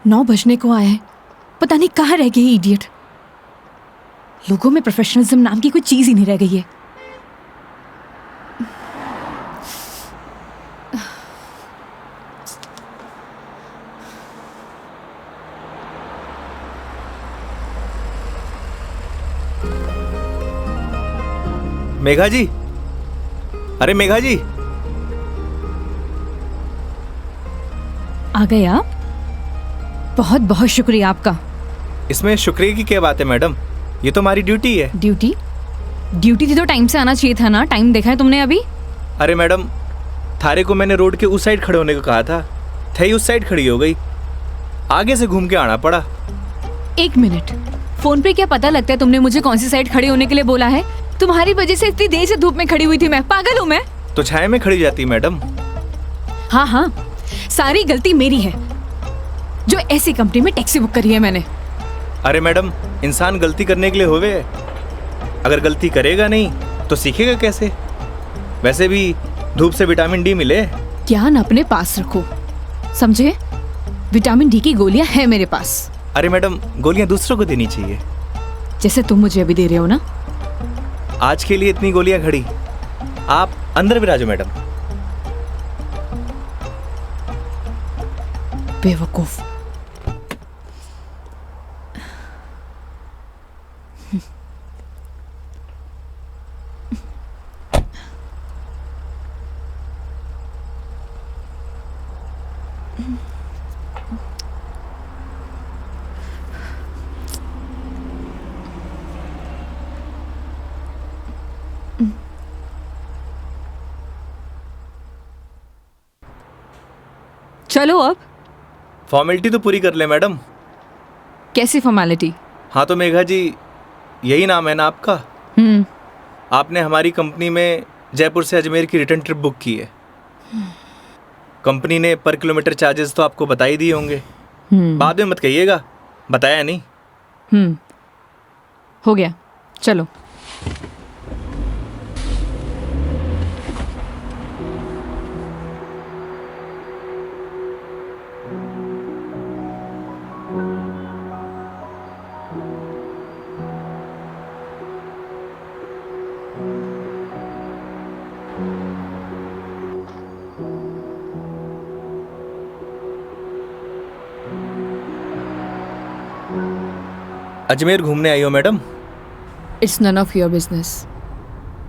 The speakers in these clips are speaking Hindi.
9 बजने को आया है, पता नहीं कहाँ रह गई इडियट। लोगों में प्रोफेशनलिज्म नाम की कोई चीज ही नहीं रह गई है। मेघा जी, अरे मेघा जी, आ गए आप? बहुत बहुत शुक्रिया आपका। इसमें शुक्रिया की क्या बात है मैडम, ये तो हमारी ड्यूटी है। ड्यूटी? ड्यूटी थी तो टाइम से आना चाहिए था ना। टाइम देखा है तुमने अभी? अरे मैडम, थारे को मैंने रोड के उस साइड खड़े होने को कहा था, थे ही उस साइड खड़ी हो गई, आगे से घूम के आना पड़ा। 1 मिनट, फोन पे क्या पता लगता है तुमने मुझे कौन सी साइड खड़े होने के लिए बोला है? तुम्हारी वजह से इतनी देर से धूप में खड़ी हुई थी मैं। पागल हूँ मैं? तो छाया में खड़ी जाती मैडम। हाँ हाँ, सारी गलती मेरी है जो ऐसी कंपनी में टैक्सी बुक करी है मैंने। अरे मैडम, इंसान गलती करने के लिए होवे, अगर गलती करेगा नहीं तो सीखेगा कैसे? वैसे भी धूप से विटामिन डी मिले। ज्ञान अपने पास रखो, समझे? विटामिन डी की गोलियां है मेरे पास। अरे मैडम, गोलियां दूसरों को देनी चाहिए। जैसे तुम मुझे अभी दे रहे हो ना। आज के लिए इतनी गोलियां खड़ी, आप अंदर विराजो मैडम। बेवकूफ। चलो अब। फॉर्मेलिटी तो पूरी कर ले मैडम। कैसी फॉर्मेलिटी? हाँ तो मेघा जी, यही नाम है ना आपका? आपने हमारी कंपनी में जयपुर से अजमेर की रिटर्न ट्रिप बुक की है। कंपनी ने पर किलोमीटर चार्जेस तो आपको बता ही दिए होंगे। बाद में मत कहिएगा बताया नहीं। हो गया, चलो। अजमेर घूमने आई हो madam? It's none of your business.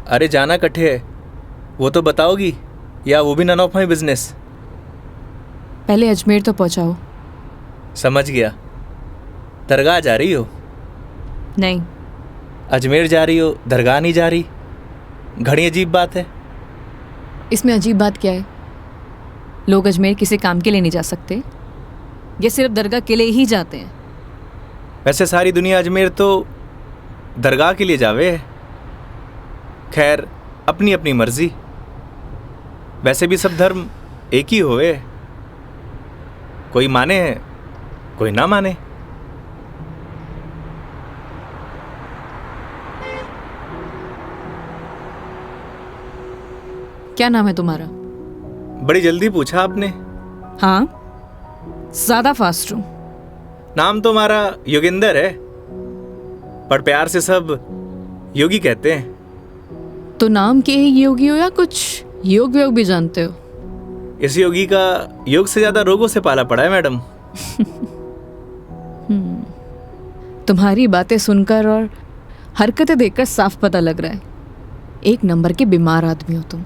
अरे जाना कट्ठे है, वो तो बताओगी, या वो भी नन ऑफ माई बिजनेस? पहले अजमेर तो पहुंचाओ। समझ गया। दरगाह जा रही हो? नहीं। अजमेर जा रही हो, दरगाह नहीं जा रही? घड़ी अजीब बात है। इसमें अजीब बात क्या है? लोग अजमेर किसी काम के लिए नहीं जा सकते, ये सिर्फ दरगाह के लिए ही जाते हैं। वैसे सारी दुनिया अजमेर तो दरगाह के लिए जावे है। खैर, अपनी अपनी मर्जी। वैसे भी सब धर्म एक ही होवे, कोई माने कोई ना माने। क्या नाम है तुम्हारा? बड़ी जल्दी पूछा आपने। हाँ, ज्यादा फास्ट हूं। नाम तो हमारा योगेंद्र है, पर प्यार से सब योगी कहते हैं। तो नाम के ही योगी हो या कुछ योग व्योग भी जानते हो? इस योगी का योग से ज्यादा रोगों से पाला पड़ा है मैडम। तुम्हारी बातें सुनकर और हरकतें देखकर साफ पता लग रहा है, एक नंबर के बीमार आदमी हो तुम।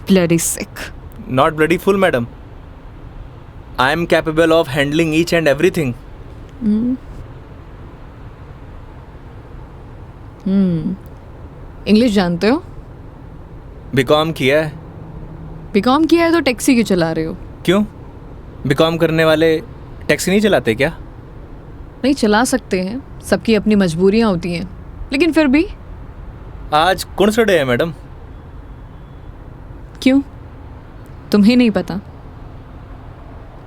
Bloody sick. Not bloody fool madam, I am capable of handling each and everything. English जानते हो? बीकॉम किया है। बीकॉम किया है तो टैक्सी क्यों चला रहे हो? क्यों, बीकॉम करने वाले टैक्सी नहीं चलाते क्या? नहीं, चला सकते हैं, सबकी अपनी मजबूरियां होती हैं, लेकिन फिर भी। आज कौन सा डे है मैडम? क्यों, तुम्हें नहीं पता?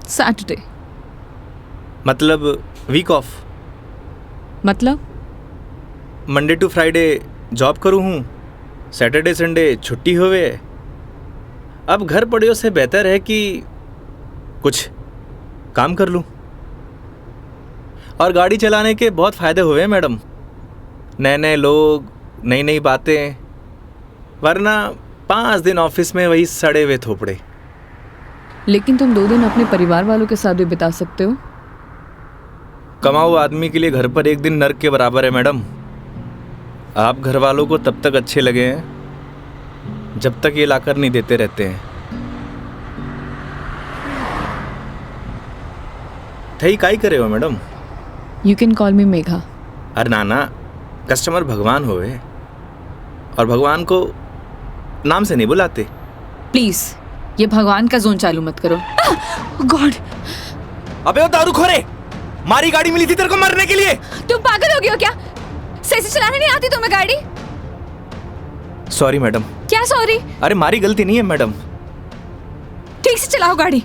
सैटरडे। मतलब वीक ऑफ? मतलब मंडे टू फ्राइडे जॉब करूँ हूँ, सैटरडे संडे छुट्टी होवे। अब घर पड़े से बेहतर है कि कुछ काम कर लूँ। और गाड़ी चलाने के बहुत फ़ायदे हुए हैं मैडम। नए नए लोग, नई नई बातें, वरना 5 दिन ऑफिस में वही सड़े हुए थोपड़े। लेकिन तुम 2 दिन अपने परिवार वालों के साथ भी बिता सकते हो। कमाऊ आदमी के लिए घर पर एक दिन नर्क के बराबर है मैडम। आप घर वालों को तब तक अच्छे लगे हैं जब तक ये लाकर नहीं देते रहते हैं। थई काई करे हो मैडम? यू कैन कॉल मी मेघा। अरे नाना, कस्टमर भगवान होए और भगवान को नाम से नहीं बुलाते। प्लीज ये भगवान का जोन चालू मत करो। गॉड! अबे वो दारू खोरे, मारी गाड़ी मिली थी तेरे को मरने के लिए। तुम पागल हो गए हो क्या? सही से चलाने नहीं आती तुम्हें गाड़ी? Sorry madam. क्या सॉरी? अरे मारी गलती नहीं है मैडम। ठीक से चलाओ गाड़ी।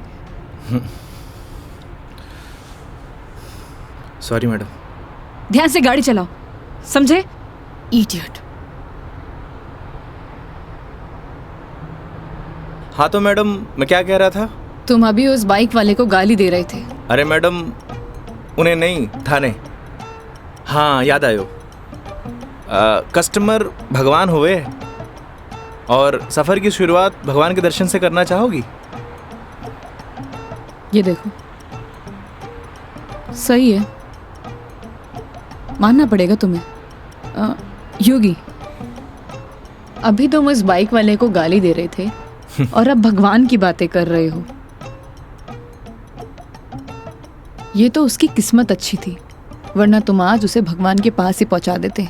Sorry madam. ध्यान से गाड़ी चलाओ, समझे? इडियट। हाँ तो मैडम, मैं क्या कह रहा था? तुम अभी उस बाइक वाले को गाली दे रहे थे। अरे मैडम, उन्हें नहीं, थाने। हाँ याद आयो। कस्टमर भगवान हुए और सफ़र की शुरुआत भगवान के दर्शन से करना चाहोगी? ये देखो, सही है, मानना पड़ेगा तुम्हें। योगी, अभी तुम उस बाइक वाले को गाली दे रहे थे और अब भगवान की बातें कर रहे हो। ये तो उसकी किस्मत अच्छी थी, वरना तुम आज उसे भगवान के पास ही पहुंचा देते।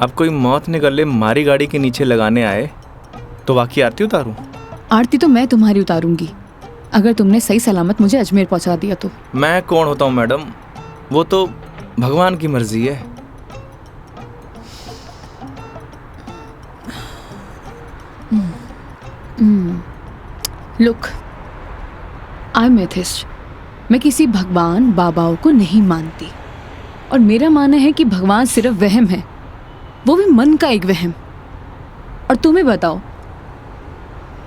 अब कोई मौत निकले मारी गाड़ी के नीचे लगाने आए तो वाकई आरती उतारूं? आरती तो मैं तुम्हारी उतारूंगी अगर तुमने सही सलामत मुझे अजमेर पहुंचा दिया तो। मैं कौन होता हूँ मैडम, वो तो भगवान की मर्जी है। Look, I am atheist. मैं किसी भगवान बाबाओं को नहीं मानती और मेरा मानना है कि भगवान सिर्फ वहम है, वो भी मन का एक वहम। और तुम्हें बताओ,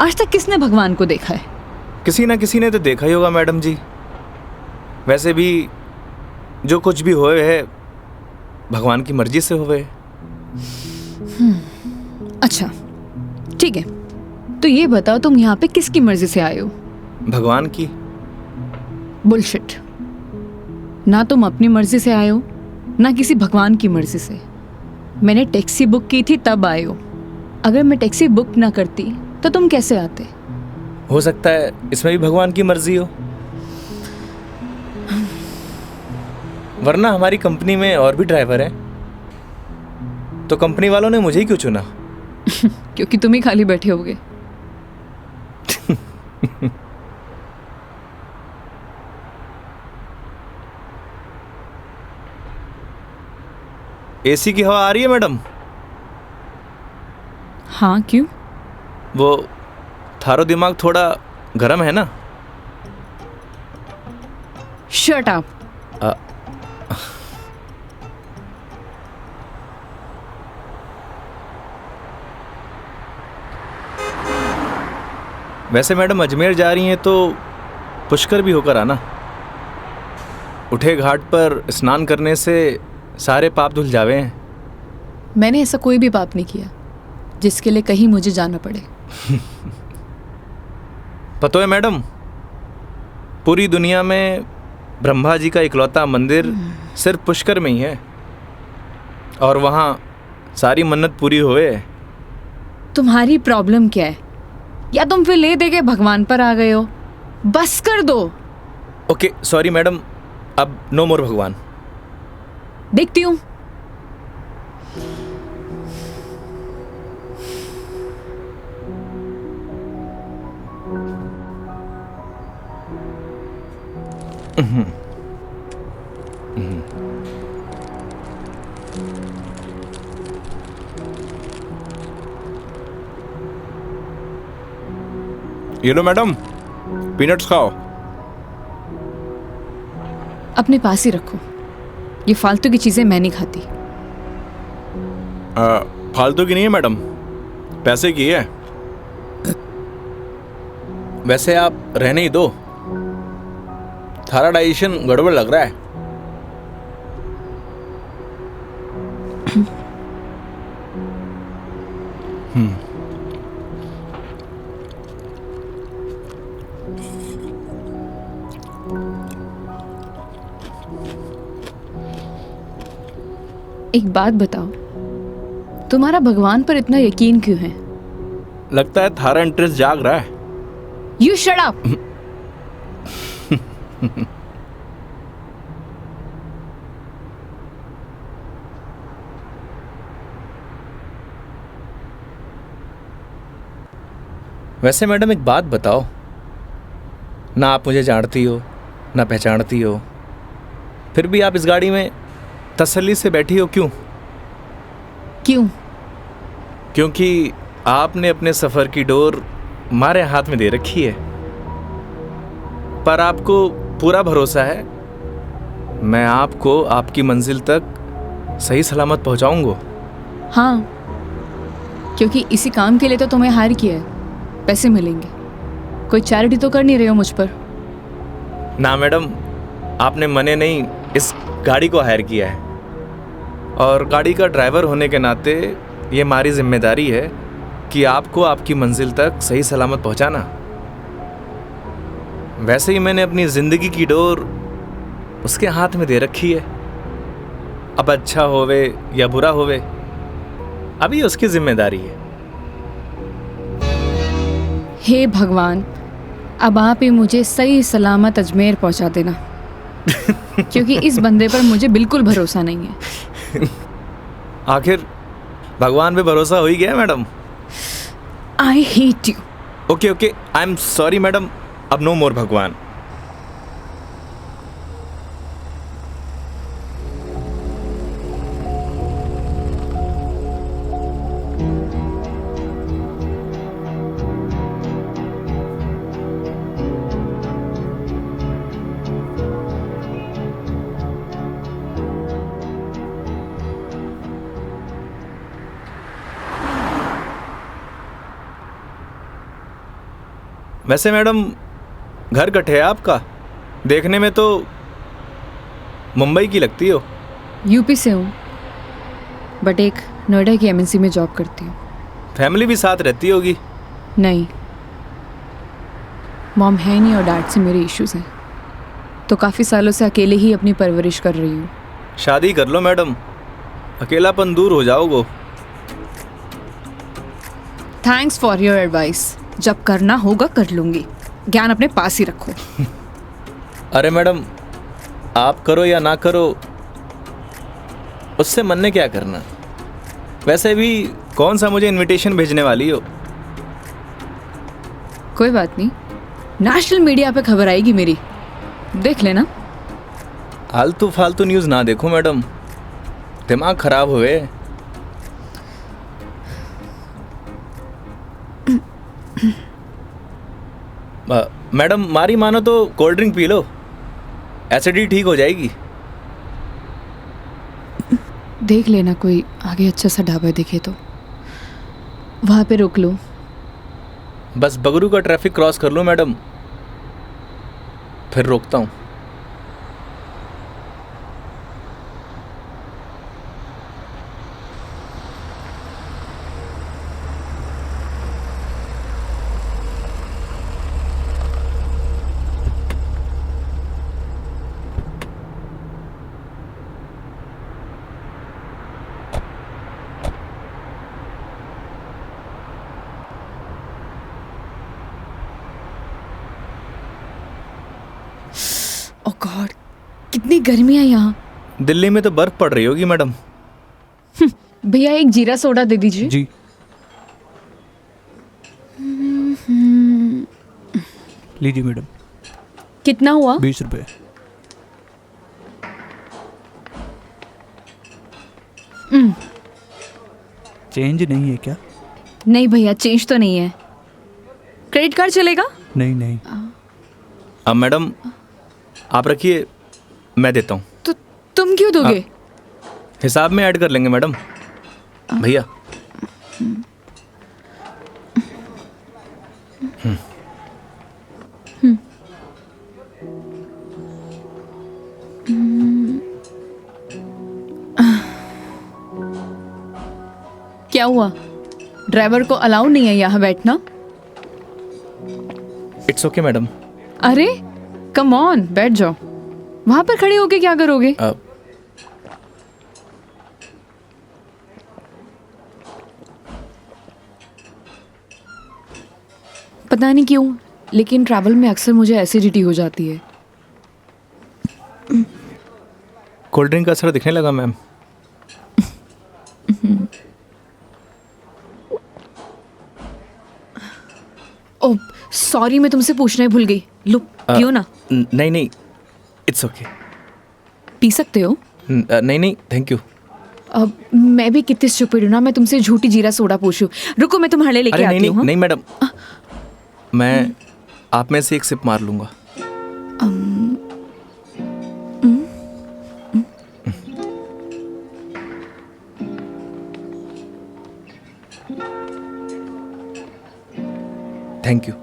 आज तक किसने भगवान को देखा है? किसी ना किसी ने तो देखा ही होगा मैडम जी। वैसे भी जो कुछ भी होए है भगवान की मर्जी से होए। अच्छा ठीक है, तो ये बताओ तुम यहाँ पे किसकी मर्जी से आए हो? भगवान की। बुलशिट। ना तुम अपनी मर्जी से आए हो ना किसी भगवान की मर्जी से। मैंने टैक्सी बुक की थी तब आए हो। अगर मैं टैक्सी बुक ना करती तो तुम कैसे आते? हो सकता है इसमें भी भगवान की मर्जी हो, वरना हमारी कंपनी में और भी ड्राइवर हैं, तो कंपनी वालों ने मुझे ही क्यों चुना? क्योंकि तुम ही खाली बैठे होगे। एसी की हवा आ रही है मैडम? हाँ क्यों? वो थारो दिमाग थोड़ा गर्म है ना? Shut up. वैसे मैडम अजमेर जा रही हैं तो पुष्कर भी होकर आना। उठे घाट पर स्नान करने से सारे पाप धुल जावे हैं। मैंने ऐसा कोई भी पाप नहीं किया जिसके लिए कहीं मुझे जाना पड़े। पता है मैडम, पूरी दुनिया में ब्रह्मा जी का इकलौता मंदिर सिर्फ पुष्कर में ही है और वहाँ सारी मन्नत पूरी हुए। तुम्हारी प्रॉब्लम क्या है? या तुम फिर ले दे के भगवान पर आ गए हो? बस कर दो। ओके सॉरी मैडम, अब नो मोर भगवान। देखती हूँ। ये लो मैडम, पीनट्स खाओ। अपने पास ही रखो, ये फालतू की चीजें मैं नहीं खाती। फालतू की नहीं है मैडम, पैसे की है। वैसे आप रहने ही दो, थारा डाइजेशन गड़बड़ लग रहा है। एक बात बताओ, तुम्हारा भगवान पर इतना यकीन क्यों है? लगता है थारा इंटरेस्ट जाग रहा है। You shut up. वैसे मैडम एक बात बताओ, ना आप मुझे जानती हो ना पहचानती हो, फिर भी आप इस गाड़ी में तसल्ली से बैठी हो क्यों? क्यों? क्योंकि आपने अपने सफ़र की डोर हमारे हाथ में दे रखी है। पर आपको पूरा भरोसा है मैं आपको आपकी मंजिल तक सही सलामत पहुंचाऊंगा। हाँ, क्योंकि इसी काम के लिए तो तुम्हें हायर किया है, पैसे मिलेंगे। कोई चैरिटी तो कर नहीं रहे हो मुझ पर? ना मैडम, आपने मने नहीं इस गाड़ी को हायर किया है, और गाड़ी का ड्राइवर होने के नाते ये हमारी जिम्मेदारी है कि आपको आपकी मंजिल तक सही सलामत पहुंचाना। वैसे ही मैंने अपनी ज़िंदगी की डोर उसके हाथ में दे रखी है। अब अच्छा होवे या बुरा होवे, अभी उसकी जिम्मेदारी है। हे भगवान, अब आप ही मुझे सही सलामत अजमेर पहुंचा देना। क्योंकि इस बंदे पर मुझे बिल्कुल भरोसा नहीं है। आखिर भगवान पे भरोसा हो ही गया madam. I hate you. Okay okay, I am sorry madam, अब नो मोर भगवान। वैसे मैडम घर कट है आपका? देखने में तो मुंबई की लगती हो। यूपी से हूँ, बट एक नोएडा की एमएनसी में जॉब करती हूँ। फैमिली भी साथ रहती होगी? नहीं, मॉम है नहीं और डैड से मेरे इश्यूज हैं, तो काफ़ी सालों से अकेले ही अपनी परवरिश कर रही हूँ। शादी कर लो मैडम, अकेलापन दूर हो जाओगे। Thanks for your advice. जब करना होगा कर लूँगी, ज्ञान अपने पास ही रखो। अरे मैडम, आप करो या ना करो उससे मन ने क्या करना। वैसे भी कौन सा मुझे इनविटेशन भेजने वाली हो? कोई बात नहीं, नेशनल मीडिया पे खबर आएगी मेरी, देख लेना। आलतू फालतू न्यूज़ ना देखो मैडम, दिमाग खराब हुए। मैडम मारी मानो तो cold drink P low, acidity ठीक हो जाएगी। देख लेना कोई आगे अच्छा सा ढाबा दिखे तो वहाँ पे रोक लो। बस बगरू का ट्रैफिक क्रॉस कर लो मैडम, फिर रोकता हूँ। ओह गॉड, कितनी गर्मी है यहाँ। दिल्ली में तो बर्फ पड़ रही होगी मैडम। भैया एक जीरा सोडा दे दीजिए। जी। लीजिए मैडम। कितना हुआ? 20 रुपये। चेंज नहीं है क्या? नहीं भैया, चेंज तो नहीं है। क्रेडिट कार्ड चलेगा? नहीं नहीं। अब मैडम आप रखिए, मैं देता हूँ। तो तुम क्यों दोगे? हिसाब में ऐड कर लेंगे मैडम। भैया क्या हुआ? ड्राइवर को अलाउ नहीं है यहाँ बैठना? It's okay madam. अरे कम ऑन, बैठ जाओ। वहां पर खड़े होके क्या करोगे? पता नहीं क्यों, लेकिन ट्रैवल में अक्सर मुझे एसिडिटी हो जाती है। कोल्ड ड्रिंक का असर दिखने लगा मैम। ओह सॉरी, मैं तुमसे पूछना ही भूल गई। लो पियो ना। नहीं नहीं, इट्स ओके। पी सकते हो। नहीं नहीं, थैंक यू। अब मैं भी कितनी स्टूपिड हूँ ना, मैं तुमसे झूठी जीरा सोडा पूछूं। रुको मैं तुम्हारे लिए लेके अरे नहीं आती हूँ। नहीं नहीं मैडम, मैं आप में से एक सिप मार लूंगा। Thank you.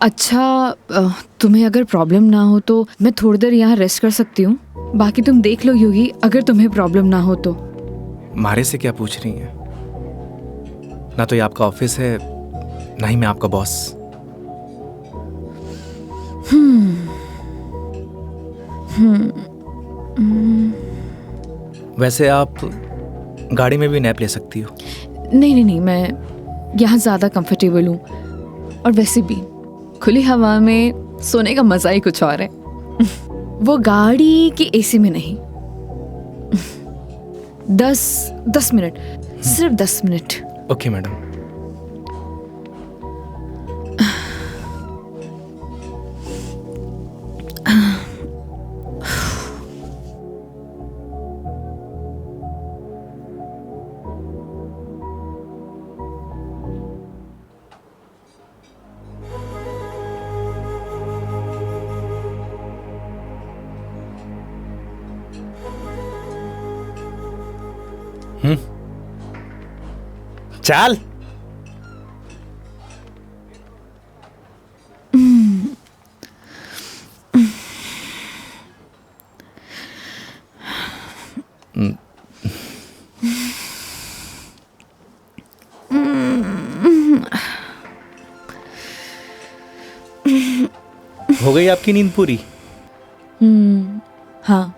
अच्छा, तुम्हें अगर प्रॉब्लम ना हो तो मैं थोड़ी देर यहाँ रेस्ट कर सकती हूँ। बाकी तुम देख लो योगी, अगर तुम्हें प्रॉब्लम ना हो तो। मारे से क्या पूछ रही हैं? ना तो ये आपका ऑफिस है, ना ही मैं आपका बॉस। वैसे आप गाड़ी में भी नैप ले सकती हो। नहीं नहीं नहीं, मैं यहाँ ज़्यादा कंफर्टेबल हूँ। और वैसे भी खुली हवा में सोने का मज़ा ही कुछ और है। वो गाड़ी की एसी में नहीं। 10 मिनट, सिर्फ 10 मिनट। Okay madam. चल। हो गई आपकी नींद पूरी? हाँ,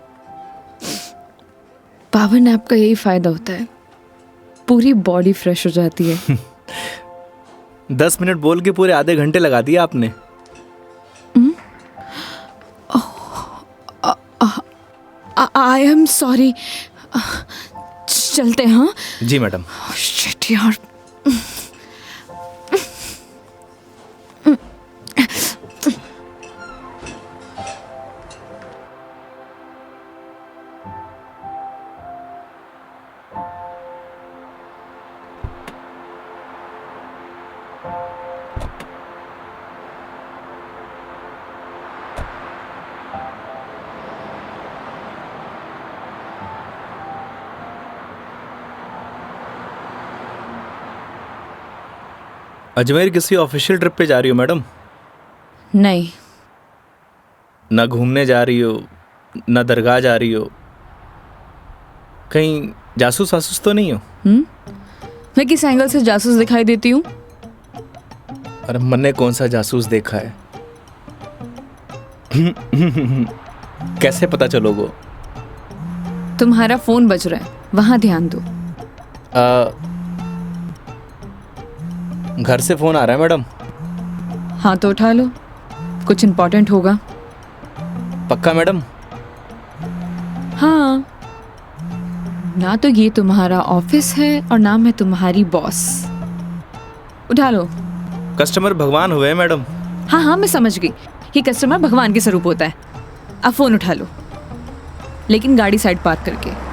पावर नैप का यही फायदा होता है, पूरी बॉडी फ्रेश हो जाती है। 10 मिनट बोल के पूरे आधे घंटे लगा दिए आपने। आई एम सॉरी। चलते हैं। हाँ जी मैडम। शिट यार। अजमेर किसी ऑफिशियल ट्रिप पे जा रही हो मैडम? नहीं। ना घूमने जा रही हो, ना दरगाह जा रही हो, कहीं जासूस वासूस तो नहीं हो? मैं किस एंगल से जासूस दिखाई देती हूँ? अरे मैंने कौन सा जासूस देखा है? कैसे पता चलोगे? तुम्हारा फोन बज रहा है, वहां ध्यान दो। घर से फोन आ रहा है मैडम। हाँ तो उठा लो, कुछ इम्पोर्टेंट होगा। पक्का मैडम? हाँ, ना तो ये तुम्हारा ऑफिस है और ना मैं तुम्हारी बॉस। उठा लो। कस्टमर भगवान हुए मैडम। हाँ हाँ मैं समझ गई, ये कस्टमर भगवान के स्वरूप होता है। अब फोन उठा लो, लेकिन गाड़ी साइड पार्क करके।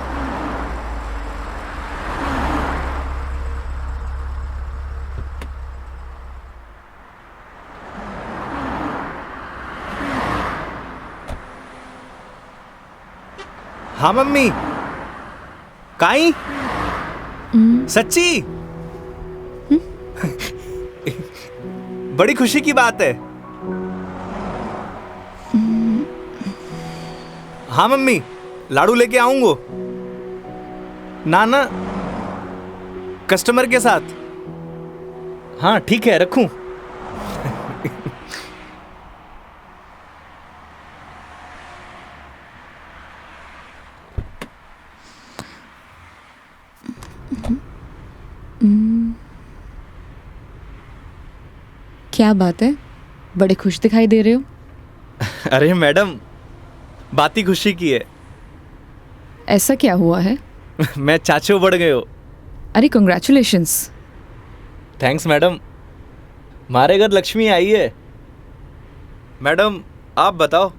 हाँ मम्मी। काई? सच्ची? बड़ी खुशी की बात है। हाँ मम्मी, लाडू लेके आऊंगा। ना ना, कस्टमर के साथ। हाँ ठीक है, रखूं? क्या बात है, बड़े खुश दिखाई दे रहे हो। अरे मैडम, बात ही खुशी की है। ऐसा क्या हुआ है? मैं चाचू बढ़ गए हो। अरे कंग्रेचुलेशंस। थैंक्स मैडम, हमारे घर लक्ष्मी आई है। मैडम आप बताओ,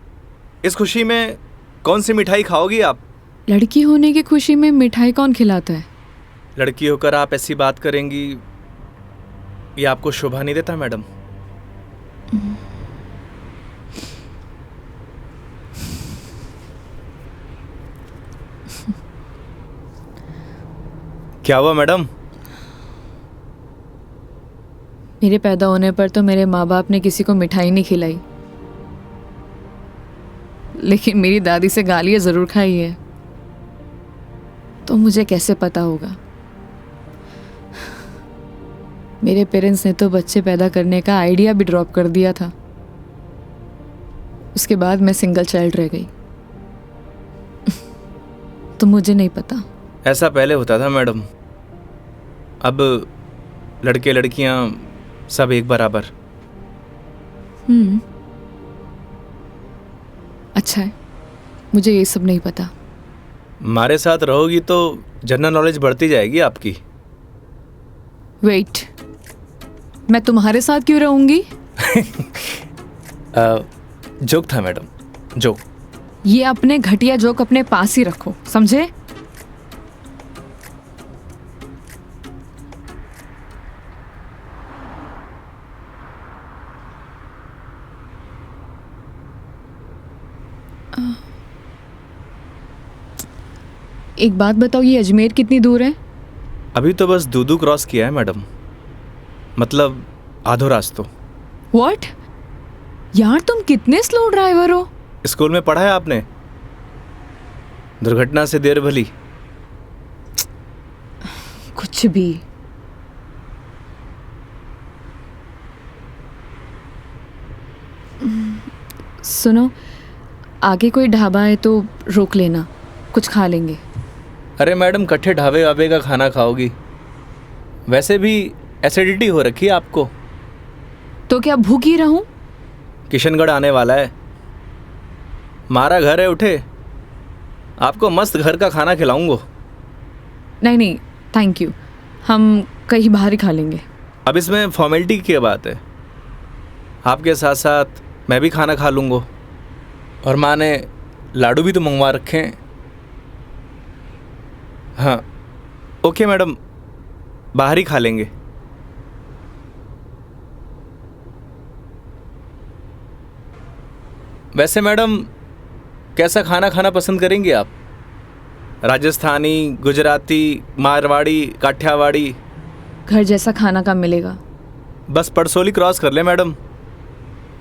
इस खुशी में कौन सी मिठाई खाओगी आप? लड़की होने की खुशी में मिठाई कौन खिलाता है? लड़की होकर आप ऐसी बात करेंगी, ये आपको शोभा नहीं देता मैडम? क्या हुआ मैडम? मेरे पैदा होने पर तो मेरे माँ बाप ने किसी को मिठाई नहीं खिलाई, लेकिन मेरी दादी से गालियाँ ज़रूर खाई है। तो मुझे कैसे पता होगा? मेरे पेरेंट्स ने तो बच्चे पैदा करने का आइडिया भी ड्रॉप कर दिया था। उसके बाद मैं सिंगल चाइल्ड रह गई। तो मुझे नहीं पता। ऐसा पहले होता था मैडम, अब लड़के लड़कियां सब एक बराबर। अच्छा है, मुझे ये सब नहीं पता। हमारे साथ रहोगी तो जनरल नॉलेज बढ़ती जाएगी आपकी। वेट, मैं तुम्हारे साथ क्यों रहूंगी? जोक था मैडम, जोक। ये अपने घटिया जोक अपने पास ही रखो, समझे? एक बात बताओ, ये अजमेर कितनी दूर है? अभी तो बस दूदू क्रॉस किया है मैडम, मतलब आधो रास्तों। व्हाट? यार तुम कितने स्लो ड्राइवर हो। स्कूल में पढ़ा है आपने, दुर्घटना से देर भली। कुछ भी। सुनो, आगे कोई ढाबा है तो रोक लेना, कुछ खा लेंगे। अरे मैडम, कट्ठे ढाबे वाबे का खाना खाओगी? वैसे भी एसिडिटी हो रखी है आपको। तो क्या भूख ही रहूं? किशनगढ़ आने वाला है, हमारा घर है, उठे आपको मस्त घर का खाना खिलाऊंगा। नहीं नहीं, थैंक यू, हम कहीं बाहर ही खा लेंगे। अब इसमें फॉर्मेलिटी की क्या बात है? आपके साथ साथ मैं भी खाना खा लूँगा, और माँ ने लाडू भी तो मंगवा रखे हैं। हाँ ओके मैडम, बाहर ही खा लेंगे। वैसे मैडम, कैसा खाना खाना पसंद करेंगे आप? राजस्थानी, गुजराती, मारवाड़ी, काठियावाड़ी? घर जैसा खाना कब मिलेगा? बस पड़सोली क्रॉस कर ले मैडम,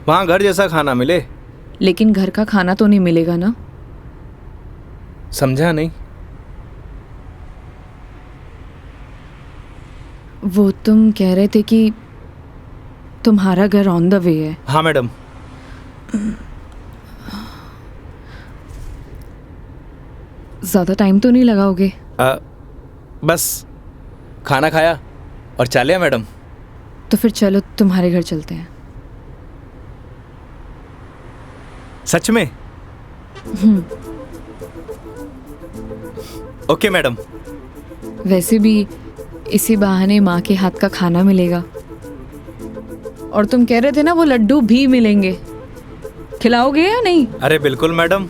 वहाँ घर जैसा खाना मिले। लेकिन घर का खाना तो नहीं मिलेगा ना? समझा नहीं? वो तुम कह रहे थे कि तुम्हारा घर ऑन द वे है। हाँ मैडम। ज़्यादा टाइम तो नहीं लगाओगे? बस खाना खाया और चालिया मैडम। तो फिर चलो तुम्हारे घर चलते हैं। सच में? Okay madam. वैसे भी इसी बहाने माँ के हाथ का खाना मिलेगा, और तुम कह रहे थे ना वो लड्डू भी मिलेंगे, खिलाओगे या नहीं? अरे बिल्कुल मैडम।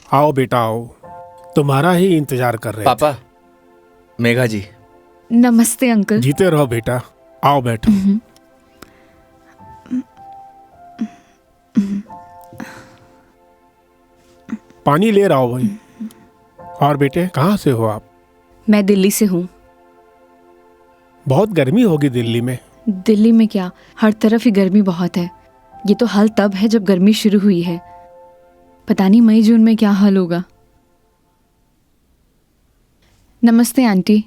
आओ बेटा आओ, तुम्हारा ही इंतजार कर रहे थे। पापा, मेघा जी। नमस्ते अंकल। जीते रहो बेटा, आओ बैठो। पानी ले रहा हो भाई। और बेटे कहाँ से हो आप? मैं दिल्ली से हूँ। बहुत गर्मी होगी दिल्ली में। दिल्ली में क्या, हर तरफ ही गर्मी बहुत है। ये तो हाल तब है जब गर्मी शुरू हुई है। पता नहीं मई जून में क्या हाल होगा। नमस्ते आंटी।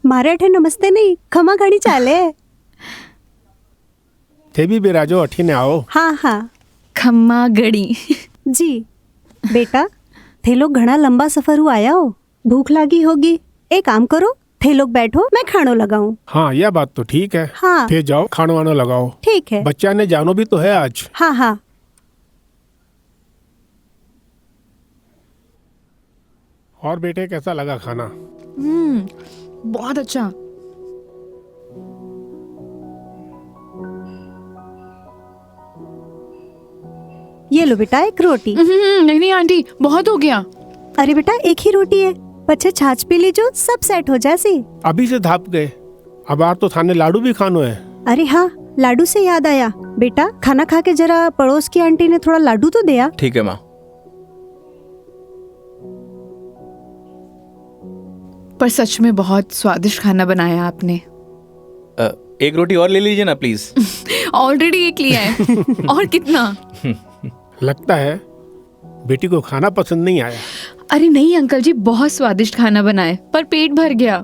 मारे नमस्ते नहीं, खमा घड़ी चाले। थे भी बिराजो अठीने आओ। हाँ हाँ खम्मा गड़ी। जी। बेटा थे लोग घना लंबा सफर हुआ आया हो, भूख लागी होगी। एक काम करो, थे लोग बैठो, मैं खानो लगाऊं। हाँ यह बात तो ठीक है। हाँ थे जाओ खानो वानो लगाओ। ठीक है। बच्चा ने जानो भी तो है आज। हाँ हाँ। और बेटे कैसा लगा खाना? बहुत अच्छा। ये लो बेटा एक रोटी। नहीं नहीं आंटी, बहुत हो गया। अरे बेटा एक ही रोटी है, बच्चे छाछ पी लीजो, सब सेट हो जासी। अभी से धाप गए, अब आज तो थाने लाडू भी खानो है। अरे हाँ, लाडू से याद आया, बेटा खाना खा के जरा पड़ोस की आंटी ने थोड़ा लाडू तो दिया। ठीक है माँ। पर सच में बहुत स्वादिष्ट खाना बनाया आपने। एक रोटी और ले लीजिए ना प्लीज। ऑलरेडी एक लिया है। और कितना? लगता है बेटी को खाना पसंद नहीं आया। अरे नहीं अंकल जी, बहुत स्वादिष्ट खाना बनाए, पर पेट भर गया।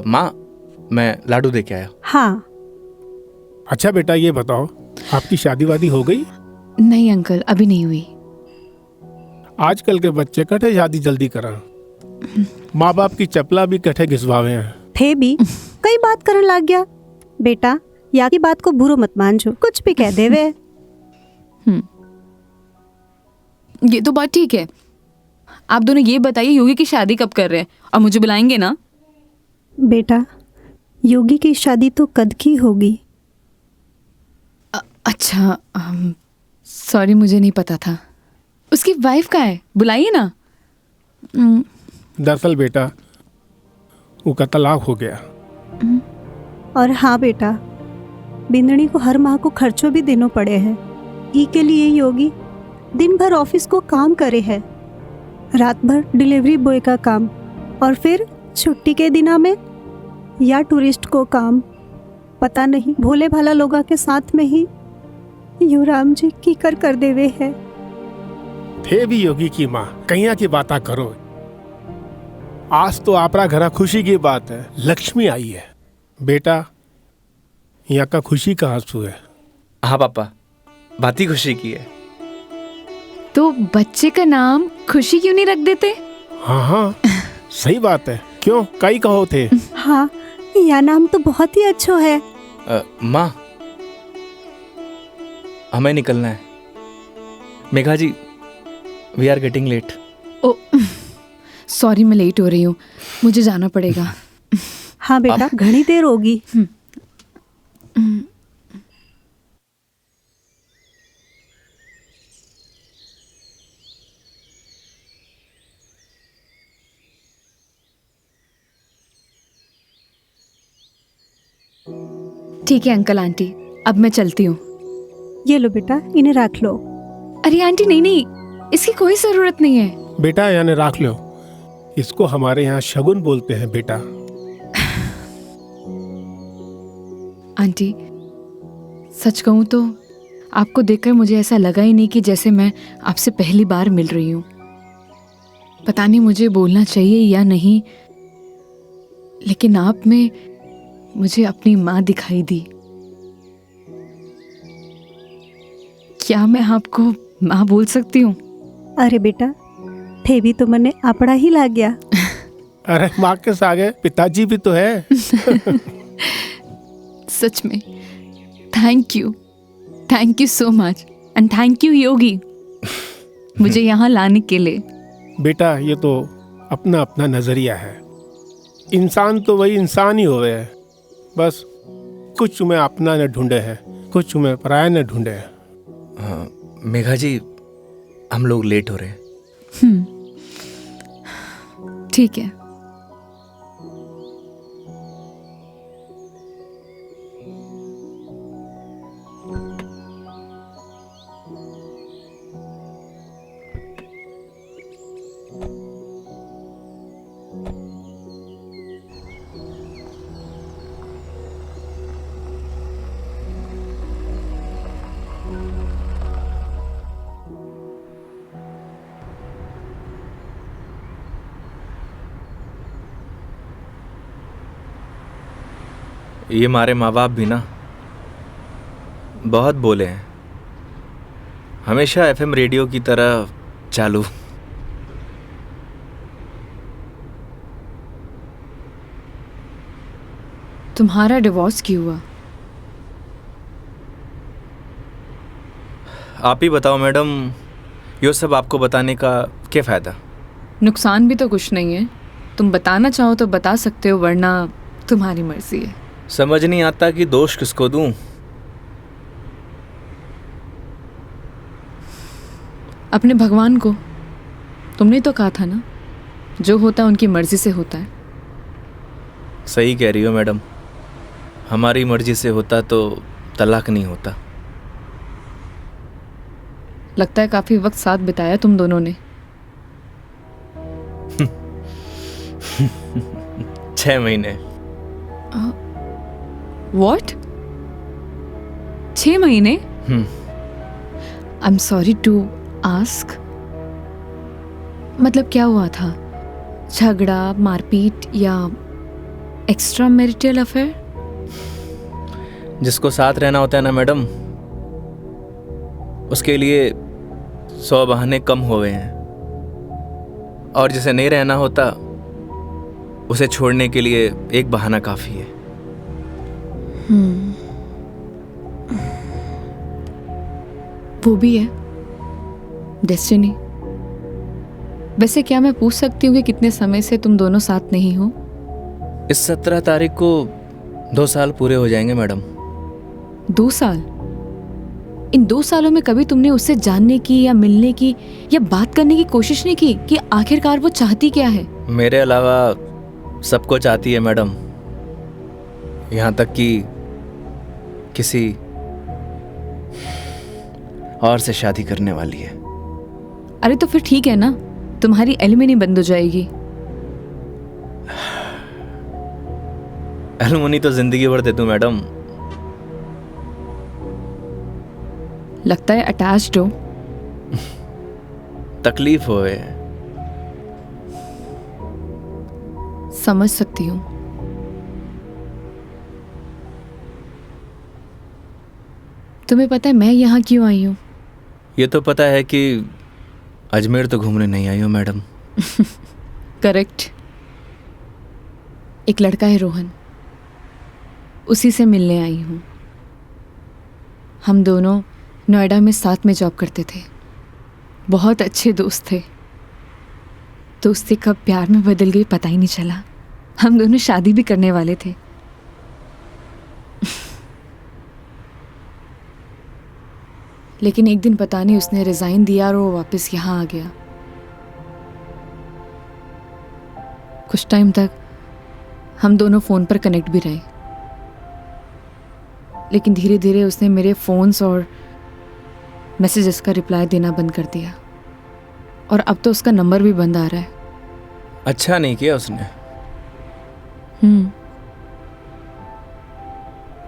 माँ, मैं लाडू दे के आया। हाँ। अच्छा बेटा ये बताओ, आपकी शादी वादी हो गई? नहीं अंकल, अभी नहीं हुई। आजकल के बच्चे कटे शादी जल्दी करा। माँ बाप की चपला भी कटे घिसवावे हैं। थे भी कई बात करन लग गया। बेटा या की बात को बुरो मत मानजो, कुछ भी कह देवे। ये तो बात ठीक है। आप दोनों ये बताइए, योगी की शादी कब कर रहे हैं और मुझे बुलाएंगे ना? बेटा योगी की शादी तो कद की होगी। अच्छा, सॉरी, मुझे नहीं पता था। उसकी वाइफ कहाँ है? बुलाइए ना। दरअसल बेटा वो का तलाक हो गया। और हाँ बेटा, बिंदनी को हर माह को खर्चों भी देना पड़े हैं। ई के लिए योगी दिन भर ऑफिस को काम करे है, रात भर डिलीवरी बॉय का काम, और फिर छुट्टी के दिना में या टूरिस्ट को काम। पता नहीं भोले भाला लोगा के साथ में ही युवराम जी की कर देवे है। थे भी योगी की माँ, कहिया की बाता करो। आज तो आपरा घरा खुशी की बात है, लक्ष्मी आई है। बेटा यहाँ का खुशी का आंसू है। हाँ पापा, बात ही खुशी की है। तो बच्चे का नाम खुशी क्यों नहीं रख देते? हाँ हाँ सही बात है। क्यों, कई कहो थे? हाँ, यह नाम तो बहुत ही अच्छा है। माँ, हमें निकलना है। Megha ji, we are getting late. Oh sorry, मैं लेट हो रही हूँ, मुझे जाना पड़ेगा। हाँ बेटा, घनी देर होगी। ठीक है अंकल आंटी, अब मैं चलती हूँ। ये लो बेटा, इन्हें रख लो। अरे आंटी नहीं नहीं, इसकी कोई जरूरत नहीं है। बेटा यानी रख लो, इसको हमारे यहाँ शगुन बोलते हैं बेटा। आंटी सच कहूँ तो आपको देखकर मुझे ऐसा लगा ही नहीं कि जैसे मैं आपसे पहली बार मिल रही हूँ। पता नहीं मुझे बोलना चाहिए या नहीं, लेकिन आप में मुझे अपनी माँ दिखाई दी। क्या मैं आपको माँ बोल सकती हूँ? अरे बेटा, थे भी तो मने आपड़ा ही लाग गया। अरे माँ के सागे पिताजी भी तो है। सच में thank you so much, and thank you Yogi मुझे यहाँ लाने के लिए। बेटा ये तो अपना अपना नजरिया है। इंसान तो वही इंसान ही होवे है, बस कुछ में अपना न ढूंढे है, कुछ में पराया न ढूंढे है। मेघा जी, हम लोग लेट हो रहे हैं। ठीक है। ये हमारे माँ बाप भी ना बहुत बोले हैं, हमेशा एफएम रेडियो की तरह चालू। तुम्हारा डिवोर्स क्यों हुआ? आप ही बताओ मैडम, ये सब आपको बताने का क्या फ़ायदा? नुकसान भी तो कुछ नहीं है। तुम बताना चाहो तो बता सकते हो, वरना तुम्हारी मर्जी है। समझ नहीं आता कि दोष किसको दूं। अपने भगवान को। तुमने तो कहा था ना, जो होता है उनकी मर्जी से होता है। सही कह रही हो मैडम, हमारी मर्जी से होता तो तलाक नहीं होता। लगता है काफी वक्त साथ बिताया तुम दोनों ने। 6 महीने। What? 6 महीने? I'm sorry to ask. मतलब क्या हुआ था? झगड़ा, मारपीट या एक्स्ट्रा मैरिटल अफेयर? जिसको साथ रहना होता है ना मैडम, उसके लिए 100 बहाने कम हो गए हैं, और जिसे नहीं रहना होता उसे छोड़ने के लिए एक बहाना काफ़ी है। वो भी है डेस्टिनी। वैसे क्या मैं पूछ सकती हूँ कि कितने समय से तुम दोनों साथ नहीं हो? इस 17 तारीख को 2 साल पूरे हो जाएंगे मैडम। 2 साल? इन 2 सालों में कभी तुमने उससे जानने की या मिलने की या बात करने की कोशिश नहीं की कि आखिरकार वो चाहती क्या है? मेरे अलावा सबको चाहती है मैडम, यहाँ तक कि किसी और से शादी करने वाली है। अरे तो फिर ठीक है ना, तुम्हारी एलिमनी बंद हो जाएगी। एलुमनी तो जिंदगी भर दे दूं मैडम। लगता है अटैच्ड हो। तकलीफ होए। समझ सकती हूँ। तुम्हें पता है मैं यहाँ क्यों आई हूँ? ये तो पता है कि अजमेर तो घूमने नहीं आई हो मैडम। करेक्ट। एक लड़का है रोहन, उसी से मिलने आई हूँ। हम दोनों नोएडा में साथ में जॉब करते थे, बहुत अच्छे दोस्त थे। दोस्ती कब प्यार में बदल गई पता ही नहीं चला। हम दोनों शादी भी करने वाले थे। लेकिन एक दिन पता नहीं उसने रिजाइन दिया और वो वापस यहाँ आ गया। कुछ टाइम तक हम दोनों फ़ोन पर कनेक्ट भी रहे, लेकिन धीरे धीरे उसने मेरे फ़ोन्स और मैसेजेस का रिप्लाई देना बंद कर दिया, और अब तो उसका नंबर भी बंद आ रहा है। अच्छा नहीं किया उसने।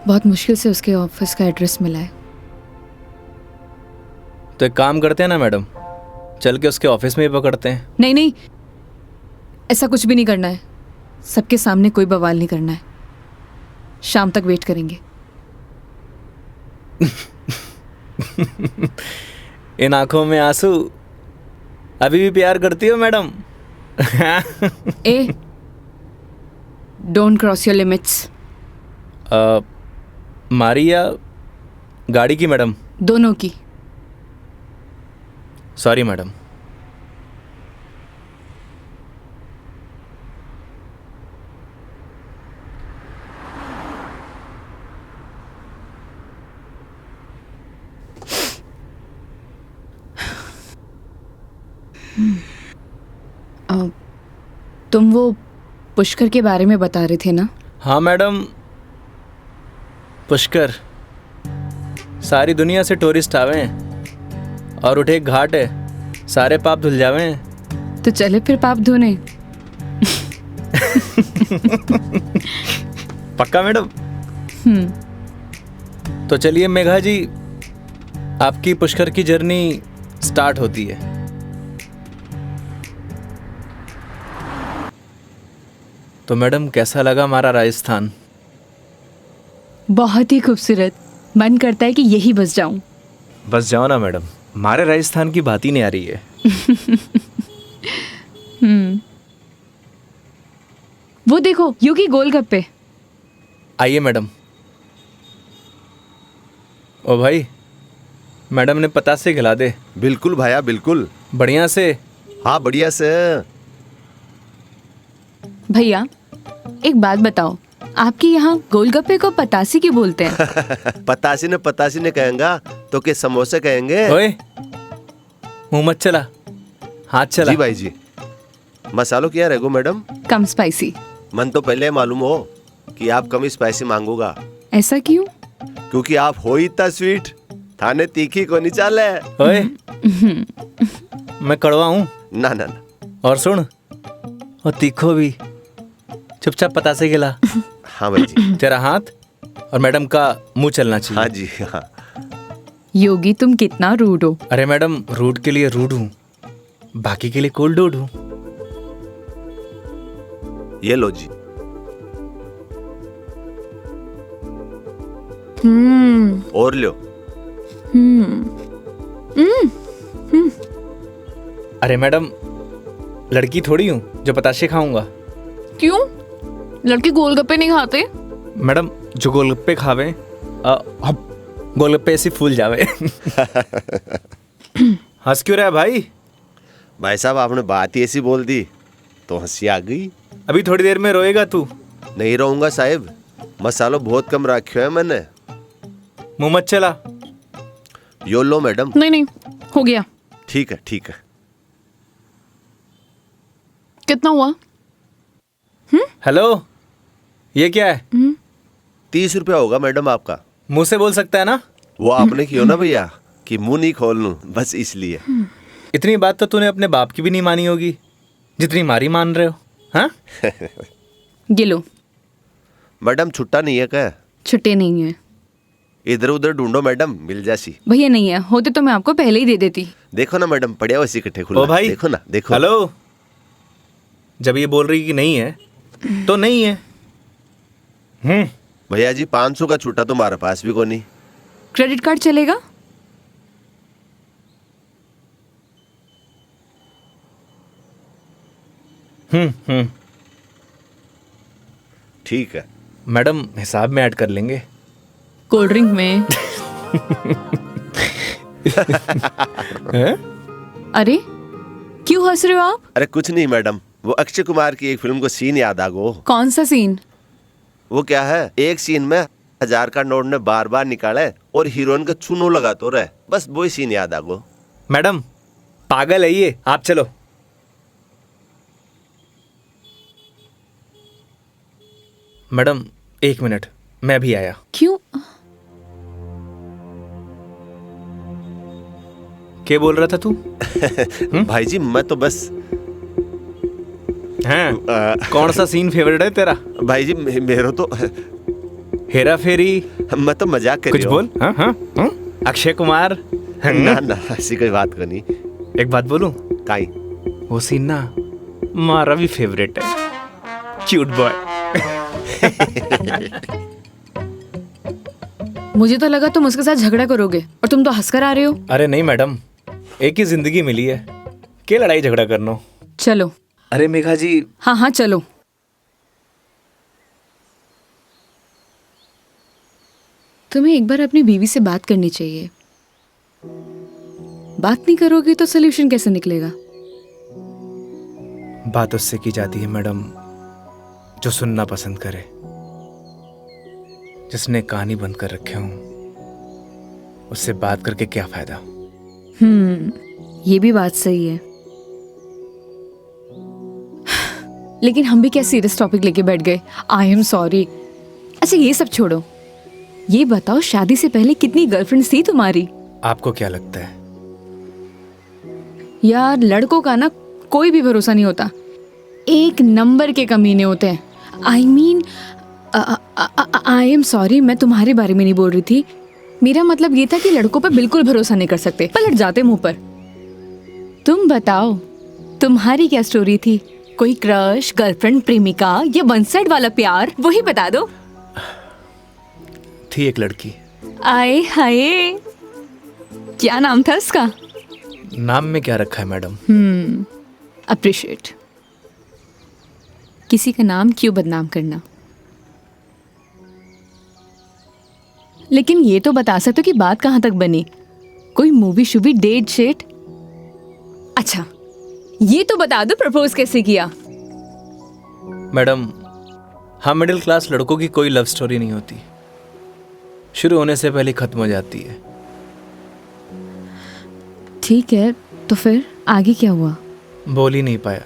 बहुत मुश्किल से उसके ऑफिस का एड्रेस मिला है। तो एक काम करते हैं ना मैडम, चल के उसके ऑफिस में ही पकड़ते हैं। नहीं नहीं, ऐसा कुछ भी नहीं करना है। सबके सामने कोई बवाल नहीं करना है। शाम तक वेट करेंगे। इन आंखों में आंसू, अभी भी प्यार करती हो madam? A, don't cross your limits. मारी या गाड़ी की मैडम? दोनों की। Sorry madam. तुम वो पुष्कर के बारे में बता रहे थे ना? हाँ मैडम, पुष्कर। सारी दुनिया से टूरिस्ट आवे हैं और उठे एक घाट है, सारे पाप धुल जावे हैं। तो चले फिर पाप धोने। पक्का मैडम? तो चलिए मेघा जी, आपकी पुष्कर की जर्नी स्टार्ट होती है। तो मैडम कैसा लगा हमारा राजस्थान? बहुत ही खूबसूरत। मन करता है कि यही बस जाऊं। बस जाओ ना मैडम, हमारे राजस्थान की बात ही नहीं आ रही है। वो देखो योगी गोलगप्पे। आइए मैडम। ओ भाई, मैडम ने पतासे खिला दे। बिल्कुल भाया बिल्कुल। बढ़िया से। हाँ बढ़िया से। भैया एक बात बताओ, आपके यहाँ गोलगप्पे को पतासी क्यों बोलते हैं? पतासी ने कहेंगा तो के समोसे कहेंगे। ओए, मुंह मत चला, हाथ चला। जी भाई जी। मसालों क्या रहेगो मैडम? कम स्पाइसी। मन तो पहले मालूम हो कि आप कम स्पाइसी मांगोगा, ऐसा क्यों? क्योंकि आप हो ही इतना स्वीट, थाने तीखी को नहीं चाले। ओए, मैं कड़वा हूँ? ना ना ना। और सुन, और तीखो भी। चुपचाप पतासे खिला। हाँ भाई जी। तेरा हाथ और मैडम का मुंह चलना चाहिए। हाँ जी हाँ। योगी तुम कितना रूड हो। अरे मैडम, रूड के लिए रूड हूँ, बाकी के लिए कोल्ड डूड हूँ। ये लो जी। और लो। अरे मैडम, लड़की थोड़ी हूँ जो पताशे खाऊंगा। क्यों? लड़के गोलगप्पे नहीं खाते? मैडम, जो गोलगप्पे खावे गोलगप्पे ऐसे फूल जावे। हंस क्यों रहा है भाई? भाई साहब आपने बात ही ऐसी बोल दी तो हंसी आ गई। अभी थोड़ी देर में रोएगा तू। नहीं रहूंगा साहब, मसालो बहुत कम रखो है मैंने। मुंह मत चला। यो लो मैडम। नहीं, हो गया। ठीक है ठीक है। कितना हुआ? हेलो, ये क्या है? 30 रुपया होगा मैडम आपका। मुंह से बोल सकता है ना? वो आपने क्यों ना भैया कि मुंह नहीं खोल लूं, बस इसलिए। इतनी बात तो तूने अपने बाप की भी नहीं मानी होगी जितनी मारी मान रहे हो। हाँ? ये लो। मैडम छुट्टा नहीं है क्या? छुट्टे नहीं है इधर उधर ढूंढो मैडम, मिल जासी। भैया। नहीं है, होते तो मैं आपको पहले ही दे देती। देखो ना मैडम, पड़िया वैसे इकट्ठे खुला। ओ भाई, देखो ना, देखो। हेलो, जब ये बोल रही कि नहीं है तो नहीं है। भैया जी 500 का छुट्टा तुम्हारे पास भी को नहीं। क्रेडिट कार्ड चलेगा? ठीक है मैडम, हिसाब में ऐड कर लेंगे। कोल्ड ड्रिंक में। हैं? अरे क्यों हंस रहे हो आप? अरे कुछ नहीं मैडम, वो अक्षय कुमार की एक फिल्म को सीन याद आ गो। कौन सा सीन? वो क्या है, एक सीन में 1000 का नोट ने बार बार निकाले और हीरोइन का चूनो लगा तो रहे, बस वो ही सीन याद आ गो। मैडम, पागल है ये, आप चलो। मैडम 1 मिनट, मैं भी आया। क्यों? क्या बोल रहा था तू? भाई जी मैं तो बस हैं? कौन सा सीन फेवरेट है तेरा? भाई जी मेरा तो हेरा फेरी? मैं तो मजाक कर कुछ रही हूँ। बोल। हाँ हाँ हाँ? अक्षय कुमार? ना ना ऐसी कोई बात को नहीं। एक बात बोलूं? काई? वो सीन ना हमारा भी फेवरेट है। Cute boy. मुझे तो लगा तुम उसके साथ झगड़ा करोगे और तुम तो हंसकर आ रहे हो। अरे नहीं मैडम, एक ही जिंदगी मिली है, क्या लड़ाई झगड़ा करना। चलो। अरे मेघा जी। हाँ हाँ चलो। तुम्हें एक बार अपनी बीवी से बात करनी चाहिए। बात नहीं करोगी तो सोल्यूशन कैसे निकलेगा? बात उससे की जाती है मैडम जो सुनना पसंद करे, जिसने कहानी बंद कर रखे हूं, उससे बात करके क्या फायदा। ये भी बात सही है। लेकिन हम भी क्या सीरियस टॉपिक लेके बैठ गए। आई एम सॉरी। अच्छा ये सब छोड़ो, ये बताओ शादी से पहले कितनी गर्लफ्रेंड्स थी तुम्हारी? आपको क्या लगता है? यार लड़कों का ना कोई भी भरोसा नहीं होता, एक नंबर के कमीने होते हैं। I mean I am sorry, मैं तुम्हारे बारे में नहीं बोल रही थी। मेरा मतलब ये था कि लड़कों पर बिल्कुल भरोसा नहीं कर सकते, पलट जाते मुंह पर। तुम बताओ तुम्हारी क्या स्टोरी थी? कोई क्रश, गर्लफ्रेंड, प्रेमिका या वन साइड वाला प्यार, वही बता दो। थी एक लड़की। आए हाय, क्या नाम था उसका? नाम में क्या रखा है मैडम? अप्रिशिएट। किसी का नाम क्यों बदनाम करना। लेकिन ये तो बता सकते हो कि बात कहाँ तक बनी? कोई मूवी शूवी, डेट शेट? अच्छा ये तो बता दो प्रपोज कैसे किया? मैडम, हम मिडिल क्लास लड़कों की कोई लव स्टोरी नहीं होती, शुरू होने से पहले खत्म हो जाती है। ठीक है, तो फिर आगे क्या हुआ? बोल ही नहीं पाया।